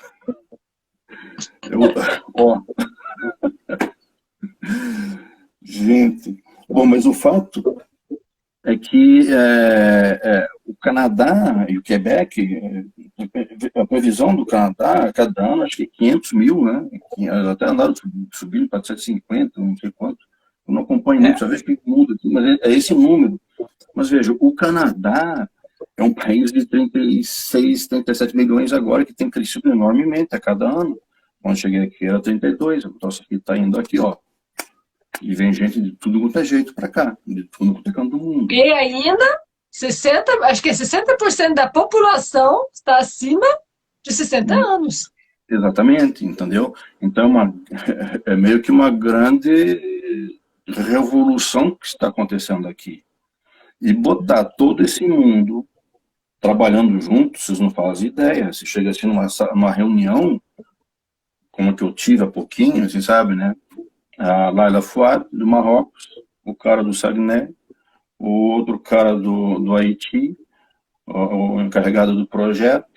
S2: Gente, bom, mas o fato é que o Canadá e o Quebec, a previsão do Canadá, cada ano, acho que 500 mil, né? Até andaram subindo para 750, não sei quanto. Eu não acompanho muito, só vejo que muda, mas é esse número. Mas veja, o Canadá é um país de 36, 37 milhões agora, que tem crescido enormemente a cada ano. Quando cheguei aqui era 32, o nosso aqui está indo aqui, ó. E vem gente de tudo quanto é jeito para cá, de tudo quanto é canto do mundo.
S1: E ainda, acho que 60% da população está acima de 60 anos.
S2: Exatamente, entendeu? Então é meio que uma grande revolução que está acontecendo aqui. E botar todo esse mundo trabalhando junto, vocês não fazem ideia. Se chega assim numa reunião, como a que eu tive há pouquinho, assim, sabe, né? A Laila Fouad, do Marrocos, o cara do Saguenay, o outro cara do Haiti, o encarregado do projeto,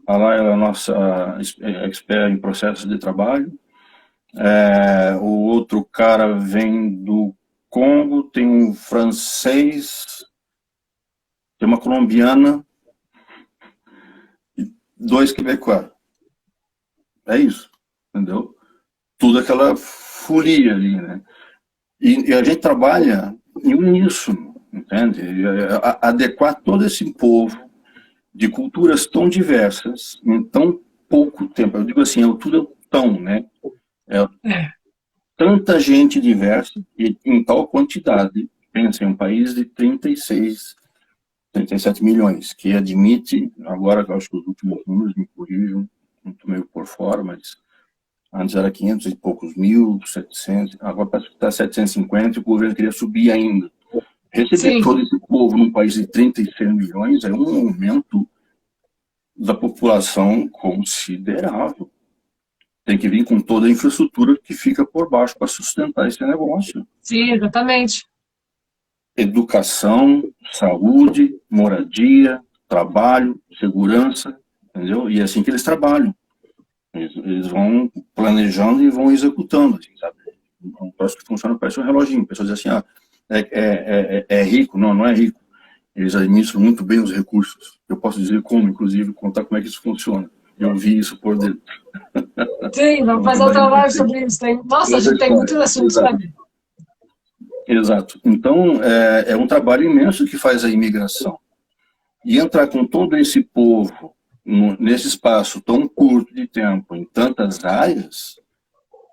S2: a Laila, nossa expert em processos de trabalho, o outro cara vem do Congo, tem um francês, tem uma colombiana e 2 quebecois. É isso, entendeu? Tudo aquela folia ali, né? E a gente trabalha em uníssono, entende? Adequar todo esse povo de culturas tão diversas em tão pouco tempo. Eu digo assim, tudo é tão, né? Tanta gente diversa e em tal quantidade. Pensa em um país de 36, 37 milhões, que admite, agora eu acho que os últimos números me corrijam, não estou meio por fora, mas antes era 500 e poucos mil, 700, agora parece que está 750 e o governo queria subir ainda. Receber todo esse povo num país de 36 milhões é um aumento da população considerável. Tem que vir com toda a infraestrutura que fica por baixo para sustentar esse negócio.
S1: Sim, exatamente.
S2: Educação, saúde, moradia, trabalho, segurança, entendeu? E é assim que eles trabalham. Eles vão planejando e vão executando, assim, sabe? Um troço que funciona, parece um reloginho. Pessoas dizem assim, é rico. Não, não é rico. Eles administram muito bem os recursos. Eu posso dizer como, inclusive, contar como é que isso funciona. Eu vi isso por dentro.
S1: Sim, vamos fazer outra live sobre isso. Nossa, a gente tem muitos assuntos para ver.
S2: Exato. Então, é um trabalho imenso que faz a imigração. E entrar com todo esse povo nesse espaço tão curto de tempo, em tantas áreas,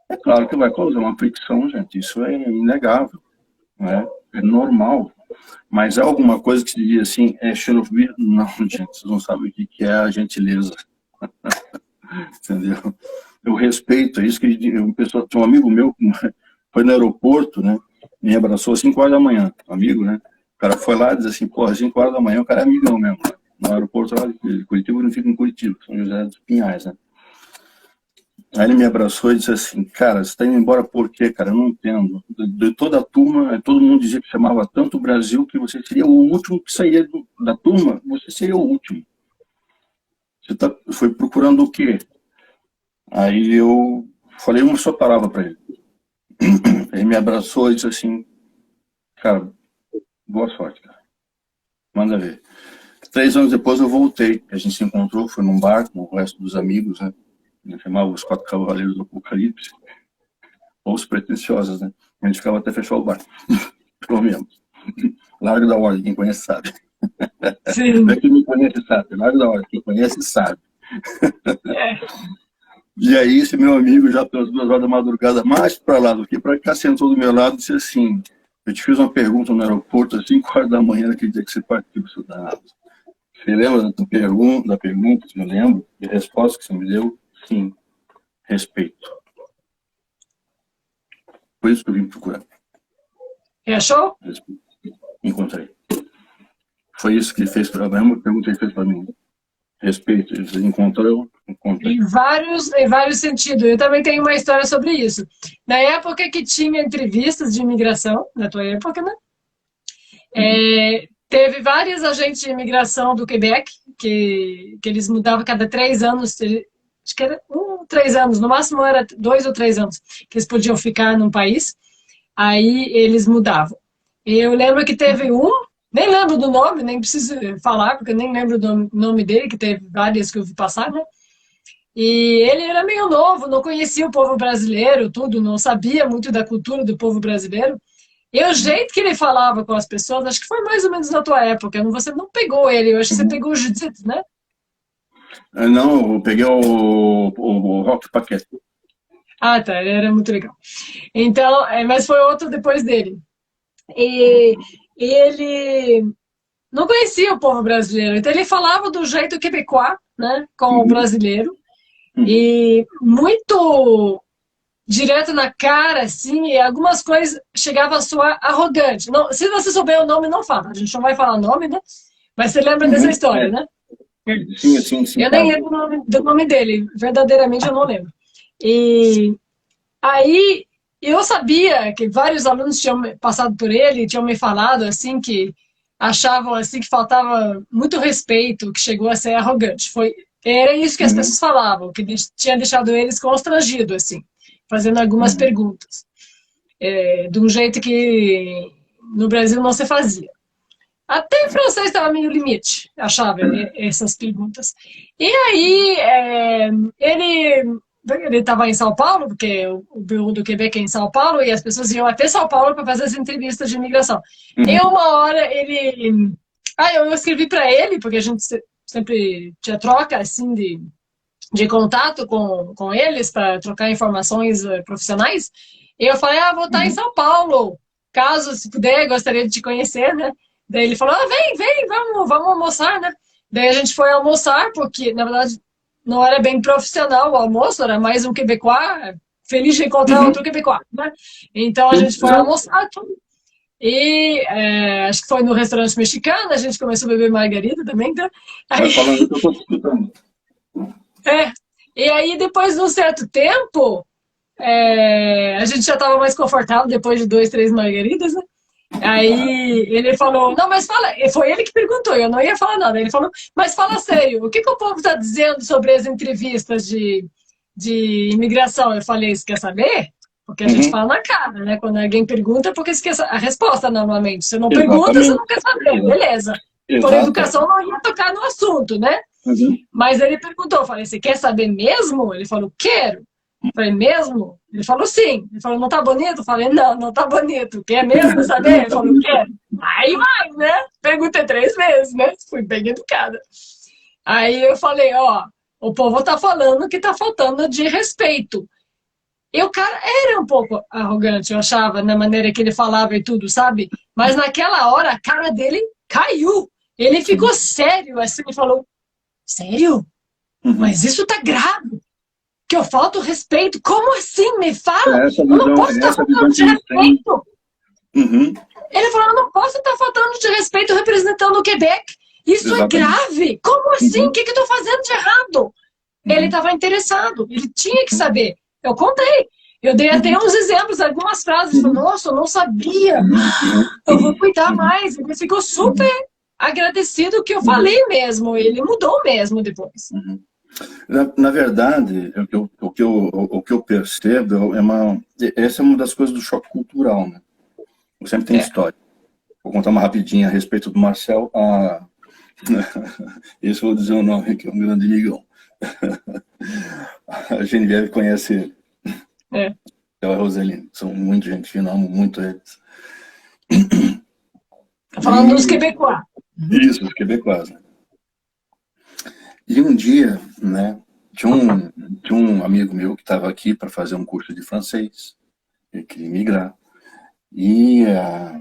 S2: é claro que vai causar uma fricção, gente. Isso é inegável, né? É normal. Mas há alguma coisa que se diz assim, é xenofobia? Não, gente, vocês não sabem o que é a gentileza. Entendeu? Eu respeito, é isso que tinha um amigo meu, foi no aeroporto, né? Me abraçou às 5 horas da manhã, amigo, né? O cara foi lá e disse assim, pô, às 5 horas da manhã, o cara é amigão mesmo, né? No aeroporto lá de Curitiba, eu não fico em Curitiba, São José dos Pinhais, né? Aí ele me abraçou e disse assim, cara, você está indo embora por quê, cara? Eu não entendo. De toda a turma, todo mundo dizia que chamava tanto o Brasil que você seria o último que saía da turma, você seria o último. Você foi procurando o quê? Aí eu falei uma só palavra para ele. Ele me abraçou e disse assim, cara, boa sorte, cara. Manda ver. 3 anos depois eu voltei. A gente se encontrou, foi num bar com o resto dos amigos, né? Eu chamava os 4 cavaleiros do Apocalipse. Ou os pretensiosos, né? A gente ficava até fechar o bar. Pelo menos. Largo da Ordem, quem conhece sabe.
S1: Sim.
S2: Não é quem me conhece sabe. Largo da Ordem, quem conhece sabe.
S1: É.
S2: E aí esse meu amigo, já pelas 2 horas da madrugada, mais para lá do que para cá, sentou do meu lado e disse assim, eu te fiz uma pergunta no aeroporto às 5 horas da manhã, naquele dia que você partiu, seu danado. Você lembra da pergunta? Eu lembro. E a resposta que você me deu? Sim. Respeito. Por isso que eu vim procurar.
S1: E achou?
S2: Respeito. Encontrei. Foi isso que ele fez para mim, uma pergunta que ele fez para mim. Respeito. Ele encontrou, encontrei.
S1: Em vários sentidos. Eu também tenho uma história sobre isso. Na época que tinha entrevistas de imigração, na tua época, né? Teve vários agentes de imigração do Quebec, que eles mudavam cada 3 anos, acho que era 3 anos, no máximo era 2 ou 3 anos, que eles podiam ficar num país, aí eles mudavam. E eu lembro que teve nem lembro do nome, nem preciso falar, porque eu nem lembro do nome dele, que teve várias que eu vi passar, né? E ele era meio novo, não conhecia o povo brasileiro, tudo, não sabia muito da cultura do povo brasileiro. E o jeito que ele falava com as pessoas, acho que foi mais ou menos na tua época. Você não pegou ele, eu acho que você pegou o Judith, né?
S2: Não, eu peguei o Rock Paquete.
S1: Ah, tá, ele era muito legal. Então, mas foi outro depois dele. E ele não conhecia o povo brasileiro, então ele falava do jeito quebecois, né, com o brasileiro. E muito direto na cara, assim, e algumas coisas chegavam a soar arrogante. Não, se você souber o nome, não fala. A gente não vai falar o nome, né? Mas você lembra dessa história, né?
S2: Sim.
S1: Eu nem lembro do nome dele. Verdadeiramente, eu não lembro. E aí, eu sabia que vários alunos tinham passado por ele, tinham me falado, assim, que achavam, assim, que faltava muito respeito, que chegou a ser arrogante. Era isso que as pessoas falavam, que tinha deixado eles constrangidos, assim, fazendo algumas perguntas. De um jeito que no Brasil não se fazia. Até em francês estava meio limite, achava essas perguntas. E aí, ele estava em São Paulo, porque o Bureau do Quebec é em São Paulo, e as pessoas iam até São Paulo para fazer as entrevistas de imigração. E uma hora ele... eu escrevi para ele, porque a gente sempre tinha troca, assim, de contato com eles, para trocar informações profissionais. E eu falei, vou estar em São Paulo, caso, se puder, gostaria de te conhecer, né? Daí ele falou, vem, vamos almoçar, né? Daí a gente foi almoçar, porque, na verdade, não era bem profissional o almoço, era mais um quebecois, feliz de encontrar outro quebecois, né? Então a gente foi almoçar, tudo. E acho que foi no restaurante mexicano, a gente começou a beber margarida também, tá? Aí,
S2: falando que eu tô escutando.
S1: E aí, depois de um certo tempo, a gente já estava mais confortável, depois de 2, 3 margaridas, né? Aí ele falou, não, mas fala, foi ele que perguntou, eu não ia falar nada. Ele falou, mas fala sério, o que o povo está dizendo sobre as entrevistas de imigração? Eu falei, você quer saber? Porque a gente fala na cara, né? Quando alguém pergunta, é porque você quer a resposta normalmente. Se não pergunta, você não quer saber, beleza. Por educação não ia tocar no assunto, né? Mas ele perguntou, eu falei, você quer saber mesmo? Ele falou, quero. Eu falei, mesmo? Ele falou, sim. Ele falou, não tá bonito? Eu falei, não, não tá bonito. Quer mesmo saber? Ele falou, quer. Aí vai, né? Perguntei 3 vezes, né? Fui bem educada. Aí eu falei, ó, o povo tá falando que tá faltando de respeito. E o cara era um pouco arrogante, eu achava, na maneira que ele falava e tudo, sabe? Mas naquela hora a cara dele caiu. Ele ficou sério, assim, e falou, sério? Mas isso tá grave. Que eu falto respeito. Como assim? Me fala. Eu não posso estar faltando de respeito. Ele falou, eu não posso estar faltando de respeito representando o Quebec. Isso é grave. Como assim? O que eu estou fazendo de errado? Ele estava interessado. Ele tinha que saber. Eu contei. Eu dei até uns exemplos, algumas frases. Ele falou, nossa, eu não sabia. Eu vou cuidar mais. Ele ficou super agradecido que eu falei mesmo. Ele mudou mesmo depois.
S2: Na verdade, o que eu percebo essa é uma das coisas do choque cultural, né? Sempre tem história. Vou contar uma rapidinha a respeito do Marcel. Esse eu vou dizer o nome, que é um grande amigão. A Genevieve conhece ele. Eu e a Roseline. São muito gente fina, amo muito eles.
S1: Tá falando dos quebecois.
S2: Isso, os quebecois, né? E um dia, né, tinha um amigo meu que estava aqui para fazer um curso de francês. Ele queria migrar. E a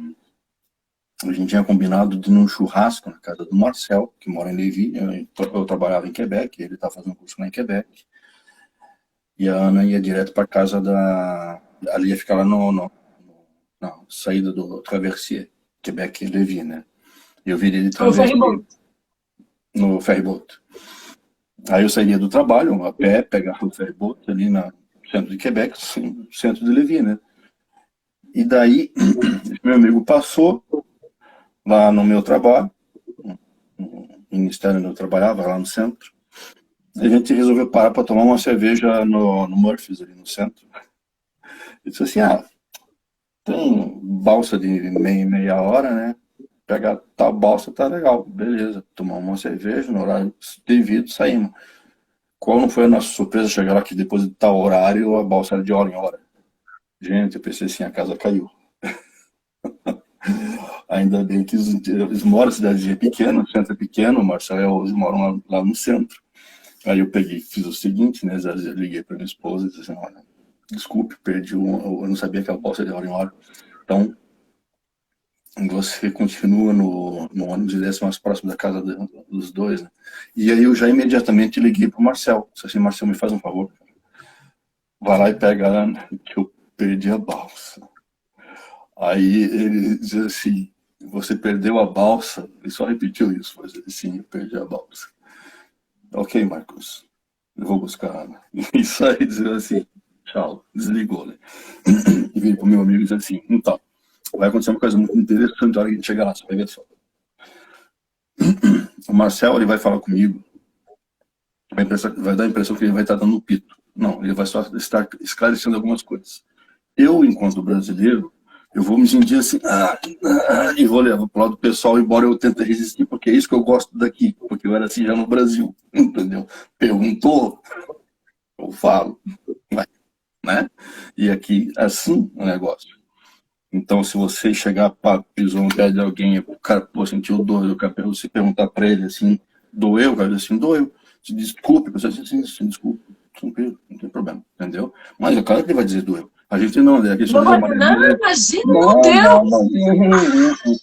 S2: gente tinha combinado de ir num churrasco na casa do Marcel, que mora em Lévis. Eu trabalhava em Quebec, ele estava fazendo curso lá em Quebec. E a Ana ia direto para casa ali ia ficar lá na saída do Traversier, Quebec e Lévis, né? Eu viria de Traversier no ferryboat. Aí eu sairia do trabalho, a pé, pegava o ferryboat ali no centro de Quebec, centro de Lévis, né? E daí, meu amigo passou lá no meu trabalho, no ministério onde eu trabalhava, lá no centro. A gente resolveu parar para tomar uma cerveja no Murphy's, ali no centro. Ele disse assim, tem balsa de meia hora, né? Pegar tal balsa, tá legal, beleza. Tomamos uma cerveja, no horário devido, saímos. Qual não foi a nossa surpresa chegar lá que depois de tal horário a balsa era de hora em hora? Gente, eu pensei assim, a casa caiu. Ainda bem que eles moram, a cidade é pequena, o centro é pequeno, o Marcelo e a Rose moram lá no centro. Aí eu fiz o seguinte, né, eu liguei para minha esposa e disse assim, olha, desculpe, eu não sabia que a balsa era de hora em hora. Então, você continua no ônibus e desce mais próximo da casa dos dois, né? E aí eu já imediatamente liguei pro Marcel. Disse assim, Marcel, me faz um favor. Vai lá e pega a Ana, que eu perdi a balsa. Aí ele diz assim, você perdeu a balsa? Ele só repetiu isso, mas ele sim, eu perdi a balsa. Ok, Marcos, eu vou buscar a Ana. E sai dizendo assim, tchau, desligou, né? E veio pro meu amigo e disse assim, então, vai acontecer uma coisa muito interessante na hora que a gente chegar lá, você vai ver só. O Marcel, ele vai falar comigo, vai dar a impressão que ele vai estar dando pito. Não, ele vai só estar esclarecendo algumas coisas. Eu, enquanto brasileiro, eu vou me sentir assim, e vou levar pro lado pessoal, embora eu tente resistir, porque é isso que eu gosto daqui, porque eu era assim já no Brasil, entendeu? Perguntou, eu falo, né? E aqui, assim, o negócio. Então, se você chegar, pisou no pé de alguém, o cara, sentiu dor, o cara, você perguntar pra ele assim, doeu? O cara diz assim, doeu. Se desculpe, você diz assim, desculpe, tranquilo, não tem problema, entendeu? Mas é claro que ele vai dizer doeu. A gente não, né? Aqui
S1: não, imagina, não deu.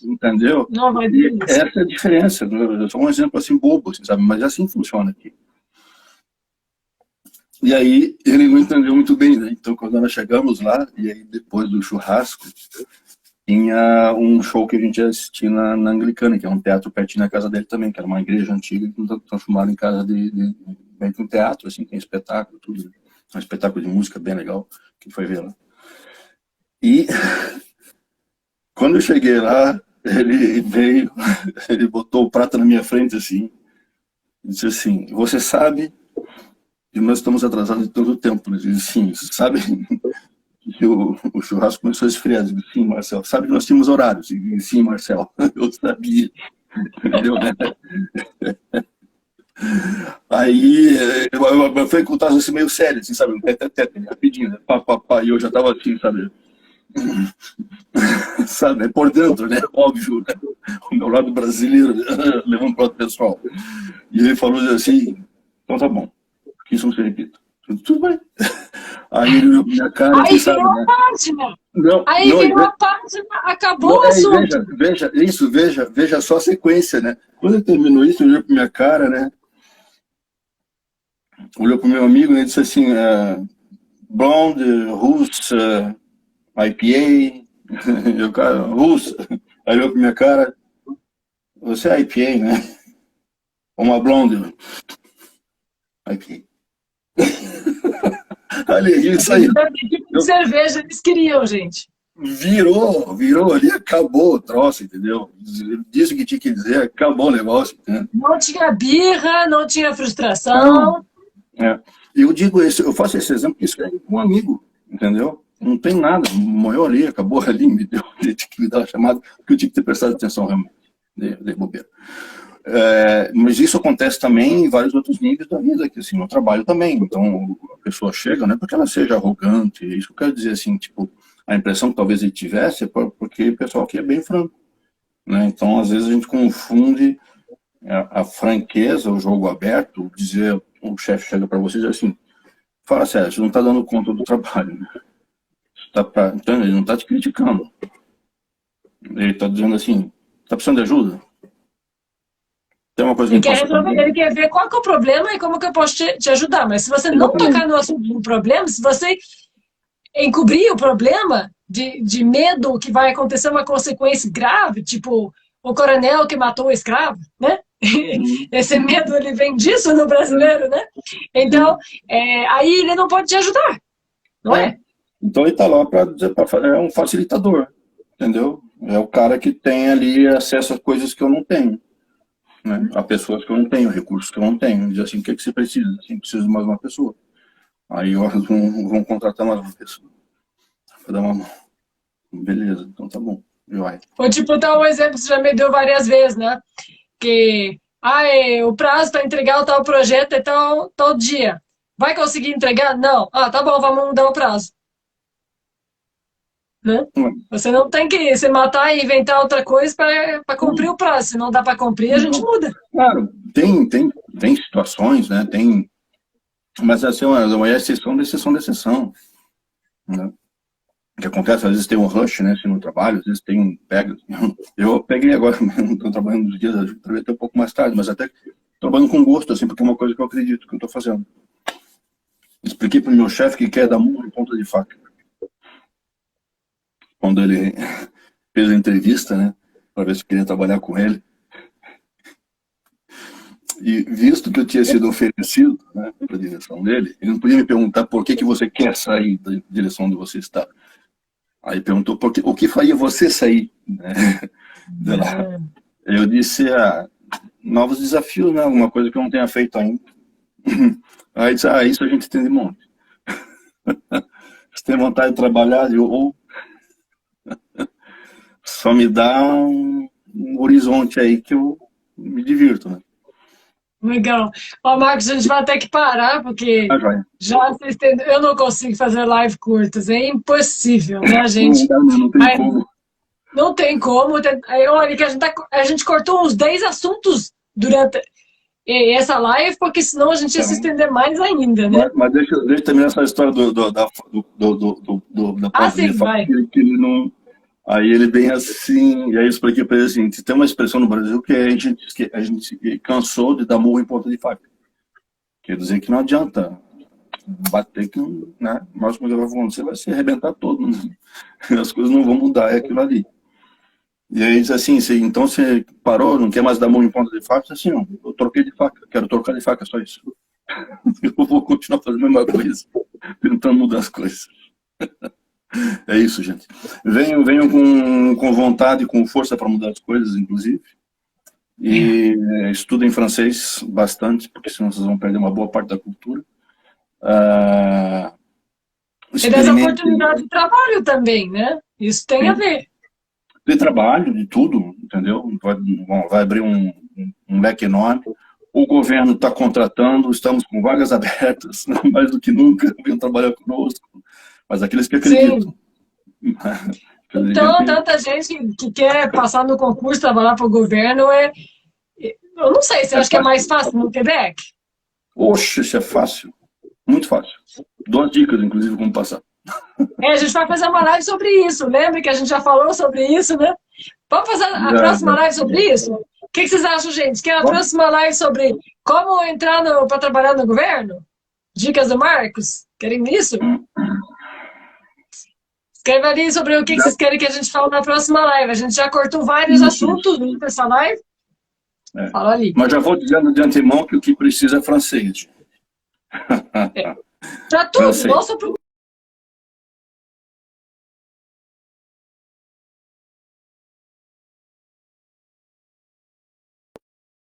S2: Entendeu?
S1: Não vai
S2: e essa é a diferença. É só um exemplo assim bobo, assim, sabe? Mas assim funciona aqui. E aí ele não entendeu muito bem, né? Então quando nós chegamos lá, e aí depois do churrasco, tinha um show que a gente ia assistir na Anglicana, que é um teatro pertinho da casa dele também, que era uma igreja antiga que transformaram em casa de um teatro, assim, tem espetáculo, tudo. Um espetáculo de música bem legal, que foi ver lá. E quando eu cheguei lá, ele veio, ele botou o prato na minha frente, assim, e disse assim, você sabe que nós estamos atrasados de tanto tempo, né? Ele disse, sim, sabe que o churrasco começou a esfriar. Eu disse, sim, Marcel, sabe que nós tínhamos horários? Eu disse, sim, Marcel, eu sabia, entendeu, né? Aí foi com um traço assim meio sério, assim, sabe? Um tete, rapidinho, né? Pá, pá, pá, e eu já tava assim, sabe? Sabe? Por dentro, né? Óbvio, né? O meu lado brasileiro, né? Levando para o pessoal. E ele falou assim, então tá bom, que isso não se repita. Tudo bem. Aí ele olhou pra minha cara, assim,
S1: Aí
S2: sabe,
S1: virou a
S2: né?
S1: página.
S2: Não,
S1: Aí
S2: não,
S1: virou a página, acabou
S2: não,
S1: o assunto.
S2: veja só a sequência, né? Quando ele terminou isso, ele olhou pra minha cara, né? Olhou pro meu amigo, né? E disse assim, blonde, russa, IPA, e o cara, russa. Aí olhou pra minha cara, você é IPA, né? Uma blonde, IPA. Ali, isso aí.
S1: De cerveja eles queriam, gente.
S2: Virou ali, acabou o troço, entendeu? Disse o que tinha que dizer, acabou o negócio. Né?
S1: Não tinha birra, não tinha
S2: Não,
S1: frustração.
S2: é. Eu digo isso, eu faço esse exemplo porque isso é um amigo, entendeu? Não tem nada, morreu ali, acabou ali, me deu, ele tinha que me dar uma chamada, porque eu tinha que ter prestado atenção realmente, de bobeira. Mas isso acontece também em vários outros níveis da vida, que assim, no trabalho também. Então, a pessoa chega, não é porque ela seja arrogante, isso que eu quero dizer assim, tipo, a impressão que talvez ele tivesse é porque o pessoal aqui é bem franco, né? Então, às vezes a gente confunde a franqueza, o jogo aberto, dizer, o chefe chega para você e diz assim, fala sério, você não está dando conta do trabalho, né? Então, ele não está te criticando. Ele está dizendo assim, está precisando de ajuda? Tem uma coisa que a
S1: Ele
S2: gente
S1: quer
S2: possa
S1: resolver,
S2: fazer?
S1: ele quer ver qual que é o problema e como que eu posso te ajudar. Mas se você não tocar
S2: Exatamente.
S1: no assunto do problema, se você encobrir o problema de medo que vai acontecer uma consequência grave, tipo o coronel que matou o escravo, né? Esse medo ele vem disso no brasileiro, né? Então,
S2: Sim.
S1: aí ele não pode te ajudar, não
S2: É.
S1: é?
S2: Então ele está lá para dizer, é um facilitador, entendeu? É o cara que tem ali acesso a coisas que eu não tenho, né? A pessoas que eu não tenho, recursos que eu não tenho. Diz assim, o que, é que você precisa? Assim, preciso de mais uma pessoa. Aí vão contratar mais uma pessoa. Vou dar uma mão. Beleza, então tá bom. E vai.
S1: Ou tipo, dar um exemplo que você já me deu várias vezes, né? Que o prazo para entregar o tal projeto é tal dia. Vai conseguir entregar? Não. Ah, tá bom, vamos mudar o prazo. Né? Você não tem que se matar e inventar outra coisa para cumprir o prazo. Se não dá para cumprir, a gente
S2: Não,
S1: muda.
S2: claro, tem situações, né? Tem, mas assim, uma exceção da exceção da exceção, né? O que acontece, às vezes tem um rush, né, assim, no trabalho, às vezes tem um pega. Eu peguei agora, estou trabalhando nos dias, talvez até um pouco mais tarde, mas até trabalhando com gosto, assim, porque é uma coisa que eu acredito que eu estou fazendo. Expliquei para o meu chefe que quer dar murro em ponta de faca. Quando ele fez a entrevista, né, para ver se eu queria trabalhar com ele. E visto que eu tinha sido oferecido, né, para a direção dele, ele não podia me perguntar por que você quer sair da direção onde você está. Aí perguntou o que faria você sair, né, de lá. Eu disse, novos desafios, né, alguma coisa que eu não tenha feito ainda. Aí disse, isso a gente tem de monte. Se tem vontade de trabalhar, ou só me dá um horizonte aí que eu me divirto, né?
S1: Legal. Ó, Marcos, a gente vai ter que parar, porque
S2: Joia.
S1: já vocês eu não consigo fazer live curtas. É impossível, né,
S2: Não
S1: gente?
S2: dá, né? Não tem
S1: Mas
S2: como.
S1: não tem como. Olha, que a gente cortou uns 10 assuntos durante essa live, porque senão a gente ia
S2: Tá.
S1: se estender mais ainda, né?
S2: Mas deixa eu terminar essa história da
S1: Ah,
S2: ponta de
S1: sim,
S2: faca,
S1: vai.
S2: que ele não. Aí ele bem assim, e aí eu expliquei para ele assim: tem uma expressão no Brasil que a gente cansou de dar murro em ponta de faca. Quer dizer que não adianta bater que, né? Mas como vai acontecer, vai se arrebentar todo, né? As coisas não vão mudar, é aquilo ali. E aí diz assim, então você parou, não quer mais dar mão em ponta de faca? Assim, não, eu troquei de faca, quero trocar de faca, só isso. Eu vou continuar fazendo a mesma coisa, tentando mudar as coisas. É isso, gente. Venham com vontade, com força para mudar as coisas, inclusive. E estudem francês bastante, porque senão vocês vão perder uma boa parte da cultura.
S1: E das
S2: Experimentem.
S1: oportunidades de trabalho também, né? Isso tem a ver.
S2: De trabalho, de tudo, entendeu? Vai abrir um leque enorme. o governo está contratando, estamos com vagas abertas, né? Mais do que nunca, vêm trabalhar conosco. Mas aqueles que acreditam.
S1: Sim. Então, tanta gente que quer passar no concurso, trabalhar para o governo, eu não sei, você
S2: É
S1: acha que é
S2: fácil.
S1: mais fácil no Quebec?
S2: Oxe, isso é fácil. Muito fácil. Dou as dicas, inclusive, como passar.
S1: A gente vai fazer uma live sobre isso. Lembra que a gente já falou sobre isso, né? Vamos fazer a
S2: Já,
S1: próxima
S2: já.
S1: live sobre isso? O que vocês acham, gente? Quer a próxima live sobre como entrar para trabalhar no governo? Dicas do Marcos? Querem isso? Escreva ali sobre o que
S2: Já.
S1: vocês querem que a gente fale na próxima live. A gente já cortou vários assuntos nessa live.
S2: É.
S1: Fala ali.
S2: Mas já vou dizendo de antemão que o que precisa é francês.
S1: Para tudo,
S2: Francês.
S1: nossa pro...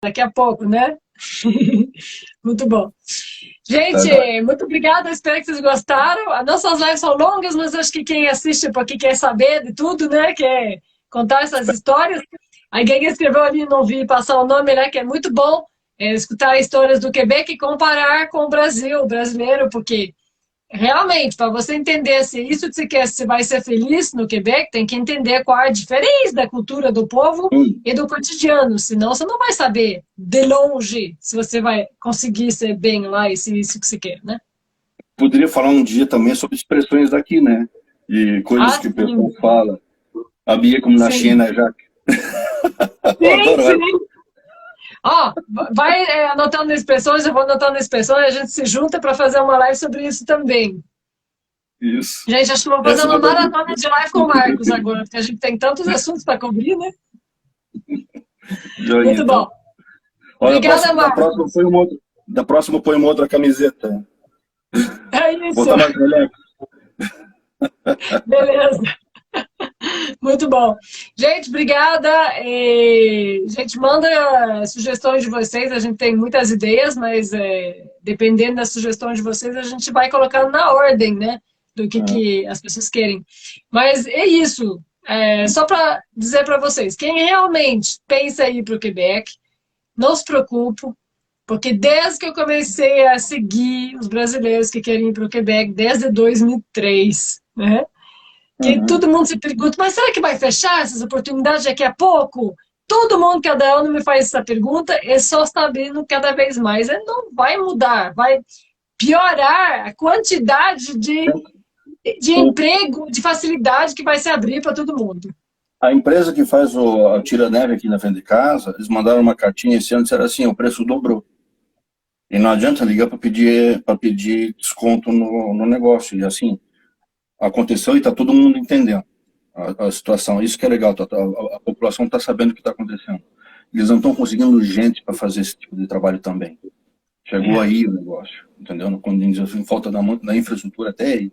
S1: Daqui a pouco, né? Muito bom. Gente, muito obrigada. Espero que vocês gostaram. As nossas lives são longas, mas acho que quem assiste porque quer saber de tudo, né? Quer contar essas histórias. Alguém escreveu ali, não vi passar o nome, né? Que é muito bom escutar histórias do Quebec e comparar com o Brasil, o brasileiro, porque realmente, para você entender se isso que você quer, se vai ser feliz no Quebec, tem que entender qual é a diferença da cultura do povo e do cotidiano, senão você não vai saber de longe se você vai conseguir ser bem lá e se isso que você quer, né?
S2: Poderia falar um dia também sobre expressões daqui, né? E coisas que o pessoal
S1: Sim.
S2: fala. A Bia como na
S1: Sim.
S2: China, já. Eu
S1: Sim,
S2: adoro ela.
S1: sim. Ó, vai anotando expressões, eu vou anotando expressões, a gente se junta para fazer uma live sobre isso também.
S2: Isso.
S1: Gente, acho que vou fazer
S2: Essa
S1: uma
S2: vai dar...
S1: maratona de live com o Marcos agora, porque a gente tem tantos assuntos para cobrir, né?
S2: Joinha,
S1: Muito
S2: então.
S1: bom.
S2: Olha,
S1: Obrigada, Marcos.
S2: da próxima põe uma outra camiseta.
S1: É isso.
S2: Botar mais moleque.
S1: Beleza. Muito bom. Gente, obrigada. Gente, manda sugestões de vocês. A gente tem muitas ideias, mas dependendo das sugestões de vocês, a gente vai colocando na ordem, né? Do que as pessoas querem. Mas é isso. Só para dizer para vocês, quem realmente pensa em ir para o Quebec, não se preocupe, porque desde que eu comecei a seguir os brasileiros que querem ir para o Quebec, desde 2003, né? Que todo mundo se pergunta, mas será que vai fechar essas oportunidades daqui a pouco? Todo mundo, cada ano, me faz essa pergunta e só está abrindo cada vez mais. E não vai mudar, vai piorar a quantidade de emprego, de facilidade que vai se abrir para todo mundo.
S2: A empresa que faz a tira-neve aqui na frente de casa, eles mandaram uma cartinha esse ano e disseram assim, o preço dobrou. E não adianta ligar para pedir desconto no negócio. E assim, aconteceu e está todo mundo entendendo a situação. Isso que é legal, a população está sabendo o que está acontecendo. Eles não estão conseguindo gente para fazer esse tipo de trabalho também. Chegou aí o negócio, entendeu? Quando diz assim, falta da infraestrutura até aí.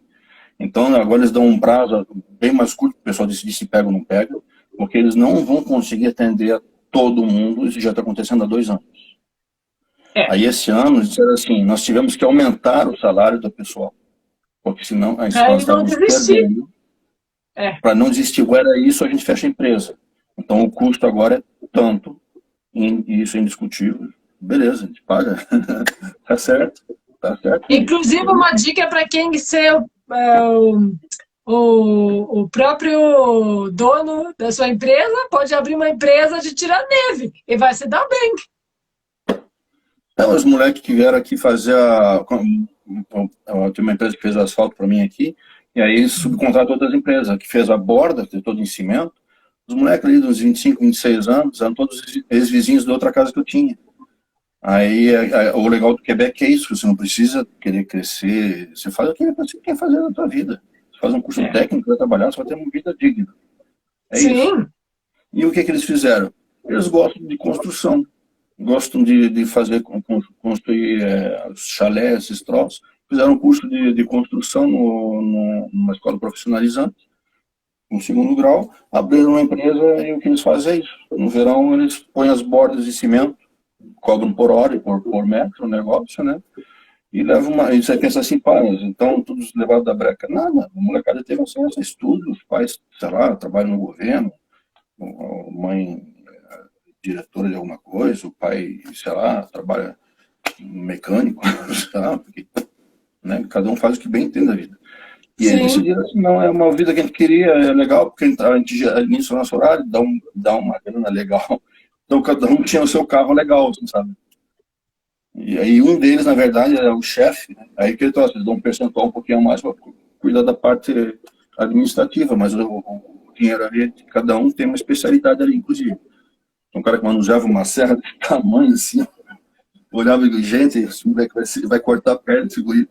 S2: Então, agora eles dão um prazo bem mais curto, o pessoal decide se pega ou não pega, porque eles não vão conseguir atender a todo mundo, isso já está acontecendo há 2 anos. Aí, esse ano, eles disseram assim, nós tivemos que aumentar o salário do pessoal, porque senão nós estávamos perdendo. Para não desistir, era isso, a gente fecha a empresa. Então, o custo agora é tanto, e isso é indiscutível. Beleza, a gente paga. Tá certo. Tá certo.
S1: Inclusive, uma dica para quem ser o próprio dono da sua empresa, pode abrir uma empresa de tirar neve e vai se dar bem.
S2: Então, os moleques que vieram aqui fazer tem uma empresa que fez asfalto para mim aqui, e aí eles subcontratam outras empresas, que fez a borda, todo em cimento. Os moleques ali dos 25, 26 anos, eram todos ex-vizinhos da outra casa que eu tinha. Aí, o legal do Quebec é isso, você não precisa querer crescer, você faz o que você quer fazer na sua vida. Você faz um curso técnico, vai trabalhar, você vai ter uma vida digna. É isso. E o que eles fizeram? Eles gostam de construção, gostam de construir chalés, esses troços. Fizeram um curso de construção numa escola profissionalizante, no 2º grau, abriram uma empresa e o que eles fazem é isso. No verão, eles põem as bordas de cimento, cobram por hora e por metro o negócio, né? E levam e você pensa assim, então todos levados da breca. Nada, a molecada teve acesso a estudos, os pais, sei lá, trabalham no governo, a mãe diretora de alguma coisa, o pai, sei lá, trabalha mecânico, sei lá, porque, né, cada um faz o que bem entende da vida. E eles
S1: Sim.
S2: decidiram assim, não, é uma vida que a gente queria, é legal, porque a gente já inicia o nosso horário, dá uma grana legal. Então cada um tinha o seu carro legal, assim, sabe? E aí um deles, na verdade, era o chefe, né? Aí que ele trouxe, ele dá um percentual um pouquinho a mais para cuidar da parte administrativa, mas o dinheiro ali, cada um tem uma especialidade ali, inclusive. Então, um cara que manujava uma serra desse tamanho, assim, olhava e dizia, gente, esse moleque vai cortar a perna, segurei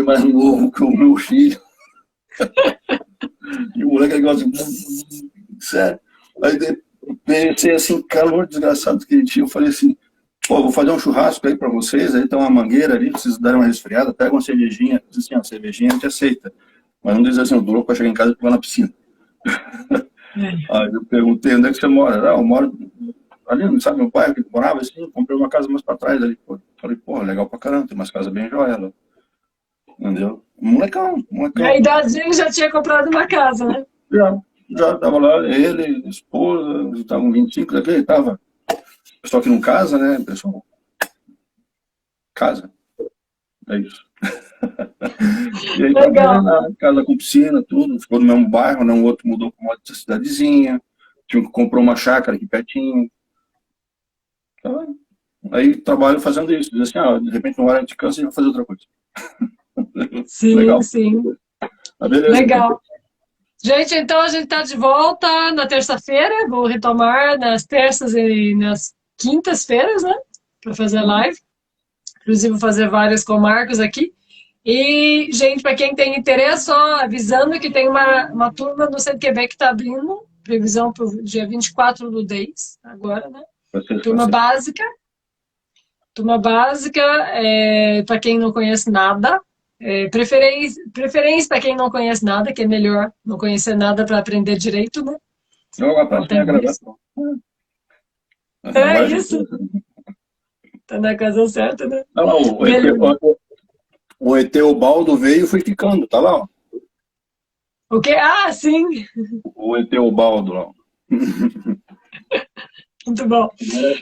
S2: mais novo que o meu filho. E o moleque negócio assim, sério. Aí pensei assim, calor desgraçado que ele tinha, eu falei assim, pô, vou fazer um churrasco aí pra vocês, aí tem uma mangueira ali, vocês darem uma resfriada, pega uma cervejinha, assim, uma cervejinha a gente aceita. Mas não diz assim, eu tô louco pra chegar em casa e pular na piscina.
S1: É.
S2: Aí eu perguntei, onde é que você mora? Não, eu moro ali, não sabe meu bairro que morava, assim, comprei uma casa mais pra trás ali. Pô. Falei, pô, legal pra caramba, tem umas casas bem joias lá. Entendeu? Molecão,
S1: Na
S2: molecão.
S1: idade já tinha comprado uma casa, né?
S2: Já, já tava lá, ele, esposa, estavam 25 daqui, tava. Pessoal que não casa, né, pessoal? Casa, é isso. E aí tava
S1: Legal.
S2: ele na casa com piscina, tudo, ficou no mesmo bairro, né? Um outro mudou para uma outra cidadezinha, tinha que comprou uma chácara aqui pertinho. Tá. Aí trabalho fazendo isso, diz assim, de repente uma hora a gente cansa e vai fazer outra coisa.
S1: Sim,
S2: Legal.
S1: sim.
S2: Mas beleza, então.
S1: Legal. Gente, então a gente está de volta na terça-feira. Vou retomar nas terças e nas quintas-feiras, né? Para fazer live. Inclusive, vou fazer várias com o Marcos aqui. E, gente, para quem tem interesse, só avisando que tem uma turma no Centro Quebec que está abrindo, previsão para o dia 24 do 10, agora, né? Turma
S2: Você.
S1: básica. Turma básica, para quem não conhece nada. Preferência para quem não conhece nada, que é melhor não conhecer nada para aprender direito, né?
S2: Eu, rapaz,
S1: Então
S2: me
S1: tem
S2: agradar.
S1: isso.
S2: Não
S1: É
S2: vai
S1: isso. Tá na casa certa, né?
S2: Olha lá,
S1: Beleza.
S2: o Eteobaldo veio e foi ficando, tá lá, ó.
S1: O quê? Ah, sim.
S2: O Eteobaldo lá.
S1: Muito bom.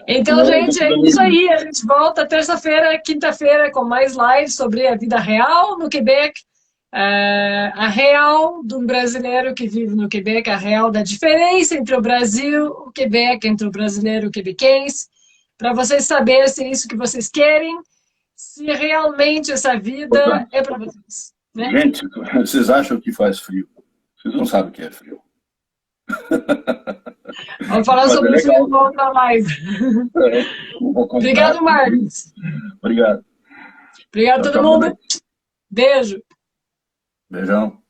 S1: Então,
S2: Não,
S1: gente, é isso aí. A gente volta terça-feira, quinta-feira, com mais lives sobre a vida real no Quebec. A real de um brasileiro que vive no Quebec, a real da diferença entre o Brasil, o Quebec, entre o brasileiro e o quebequense, para vocês saberem se é isso que vocês querem, se realmente essa vida é para vocês, né?
S2: gente, vocês acham que faz frio? Vocês não sabem o que é frio.
S1: Vamos falar
S2: Mas é
S1: sobre o frio
S2: legal.
S1: na outra live.
S2: Vou contar.
S1: Obrigado, Marcos.
S2: Obrigado.
S1: Obrigado
S2: Tchau,
S1: a todo
S2: tchau.
S1: mundo. Beijo.
S2: Beijão.